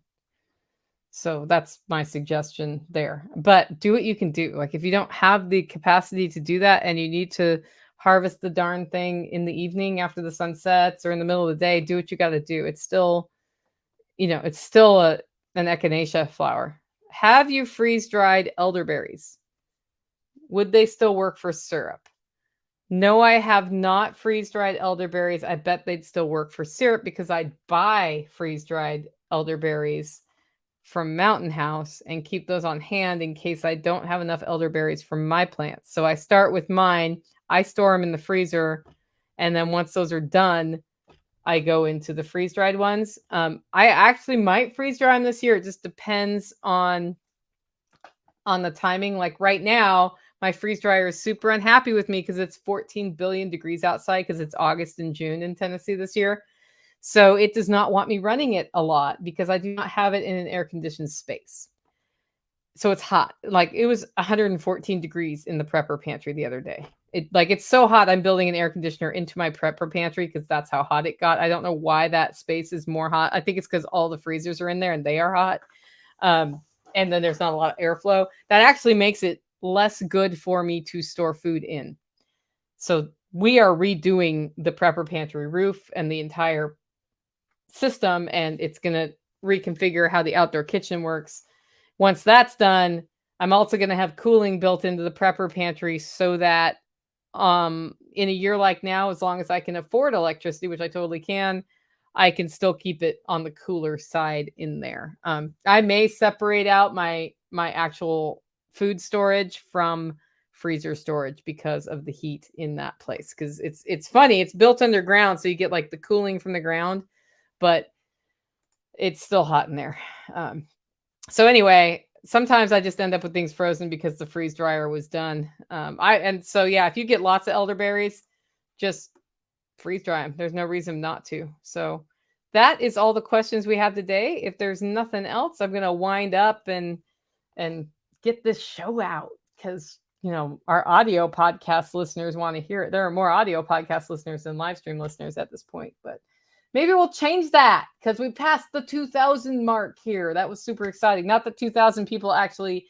So that's my suggestion there. But do what you can do. Like if you don't have the capacity to do that and you need to harvest the darn thing in the evening after the sun sets or in the middle of the day, do what you got to do. It's still, it's still an echinacea flower. Have you freeze-dried elderberries? Would they still work for syrup? No, I have not freeze-dried elderberries. I bet they'd still work for syrup because I'd buy freeze-dried elderberries from Mountain House and keep those on hand in case I don't have enough elderberries from my plants. So I start with mine, I store them in the freezer, and then once those are done, I go into the freeze-dried ones. I actually might freeze-dry them this year. It just depends on the timing. Like right now, my freeze dryer is super unhappy with me because it's 14 billion degrees outside because it's August and June in Tennessee this year. So it does not want me running it a lot because I do not have it in an air-conditioned space. So it's hot. Like it was 114 degrees in the Prepper Pantry the other day. It's so hot, I'm building an air conditioner into my Prepper Pantry because that's how hot it got. I don't know why that space is more hot. I think it's because all the freezers are in there and they are hot. And then there's not a lot of airflow. That actually makes it less good for me to store food in. So we are redoing the Prepper Pantry roof and the entire system, and it's going to reconfigure how the outdoor kitchen works. Once that's done, I'm also going to have cooling built into the Prepper Pantry so that in a year like now, as long as I can afford electricity, which I totally can, I can still keep it on the cooler side in there. I may separate out my actual food storage from freezer storage because of the heat in that place. Because it's funny, it's built underground, so you get like the cooling from the ground, but it's still hot in there. So anyway, sometimes I just end up with things frozen because the freeze dryer was done. If you get lots of elderberries, just freeze dry them. There's no reason not to. So that is all the questions we have today. If there's nothing else, I'm going to wind up and get this show out, because our audio podcast listeners want to hear it. There are more audio podcast listeners than live stream listeners at this point, but maybe we'll change that because we passed the 2,000 mark here. That was super exciting. Not that 2,000 people actually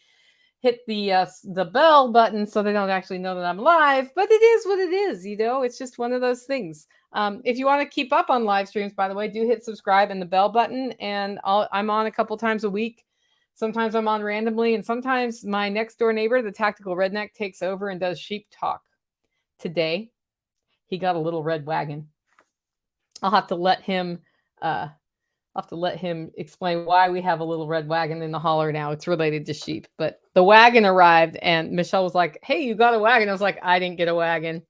hit the bell button, so they don't actually know that I'm live, but it is what it is. It's just one of those things. If you want to keep up on live streams, by the way, do hit subscribe and the bell button. And I'm on a couple times a week. Sometimes I'm on randomly, and sometimes my next door neighbor, the Tactical Redneck, takes over and does sheep talk. Today, he got a little red wagon. I'll have to let him explain why we have a little red wagon in the holler now. It's related to sheep, but the wagon arrived and Michelle was like, "Hey, you got a wagon?" I was like, "I didn't get a wagon.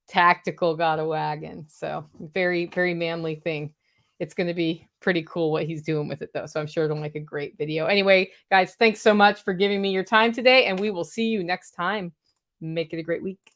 Tactical got a wagon." So very, very manly thing. It's going to be pretty cool what he's doing with it though. So I'm sure it'll make a great video. Anyway, guys, thanks so much for giving me your time today, and we will see you next time. Make it a great week.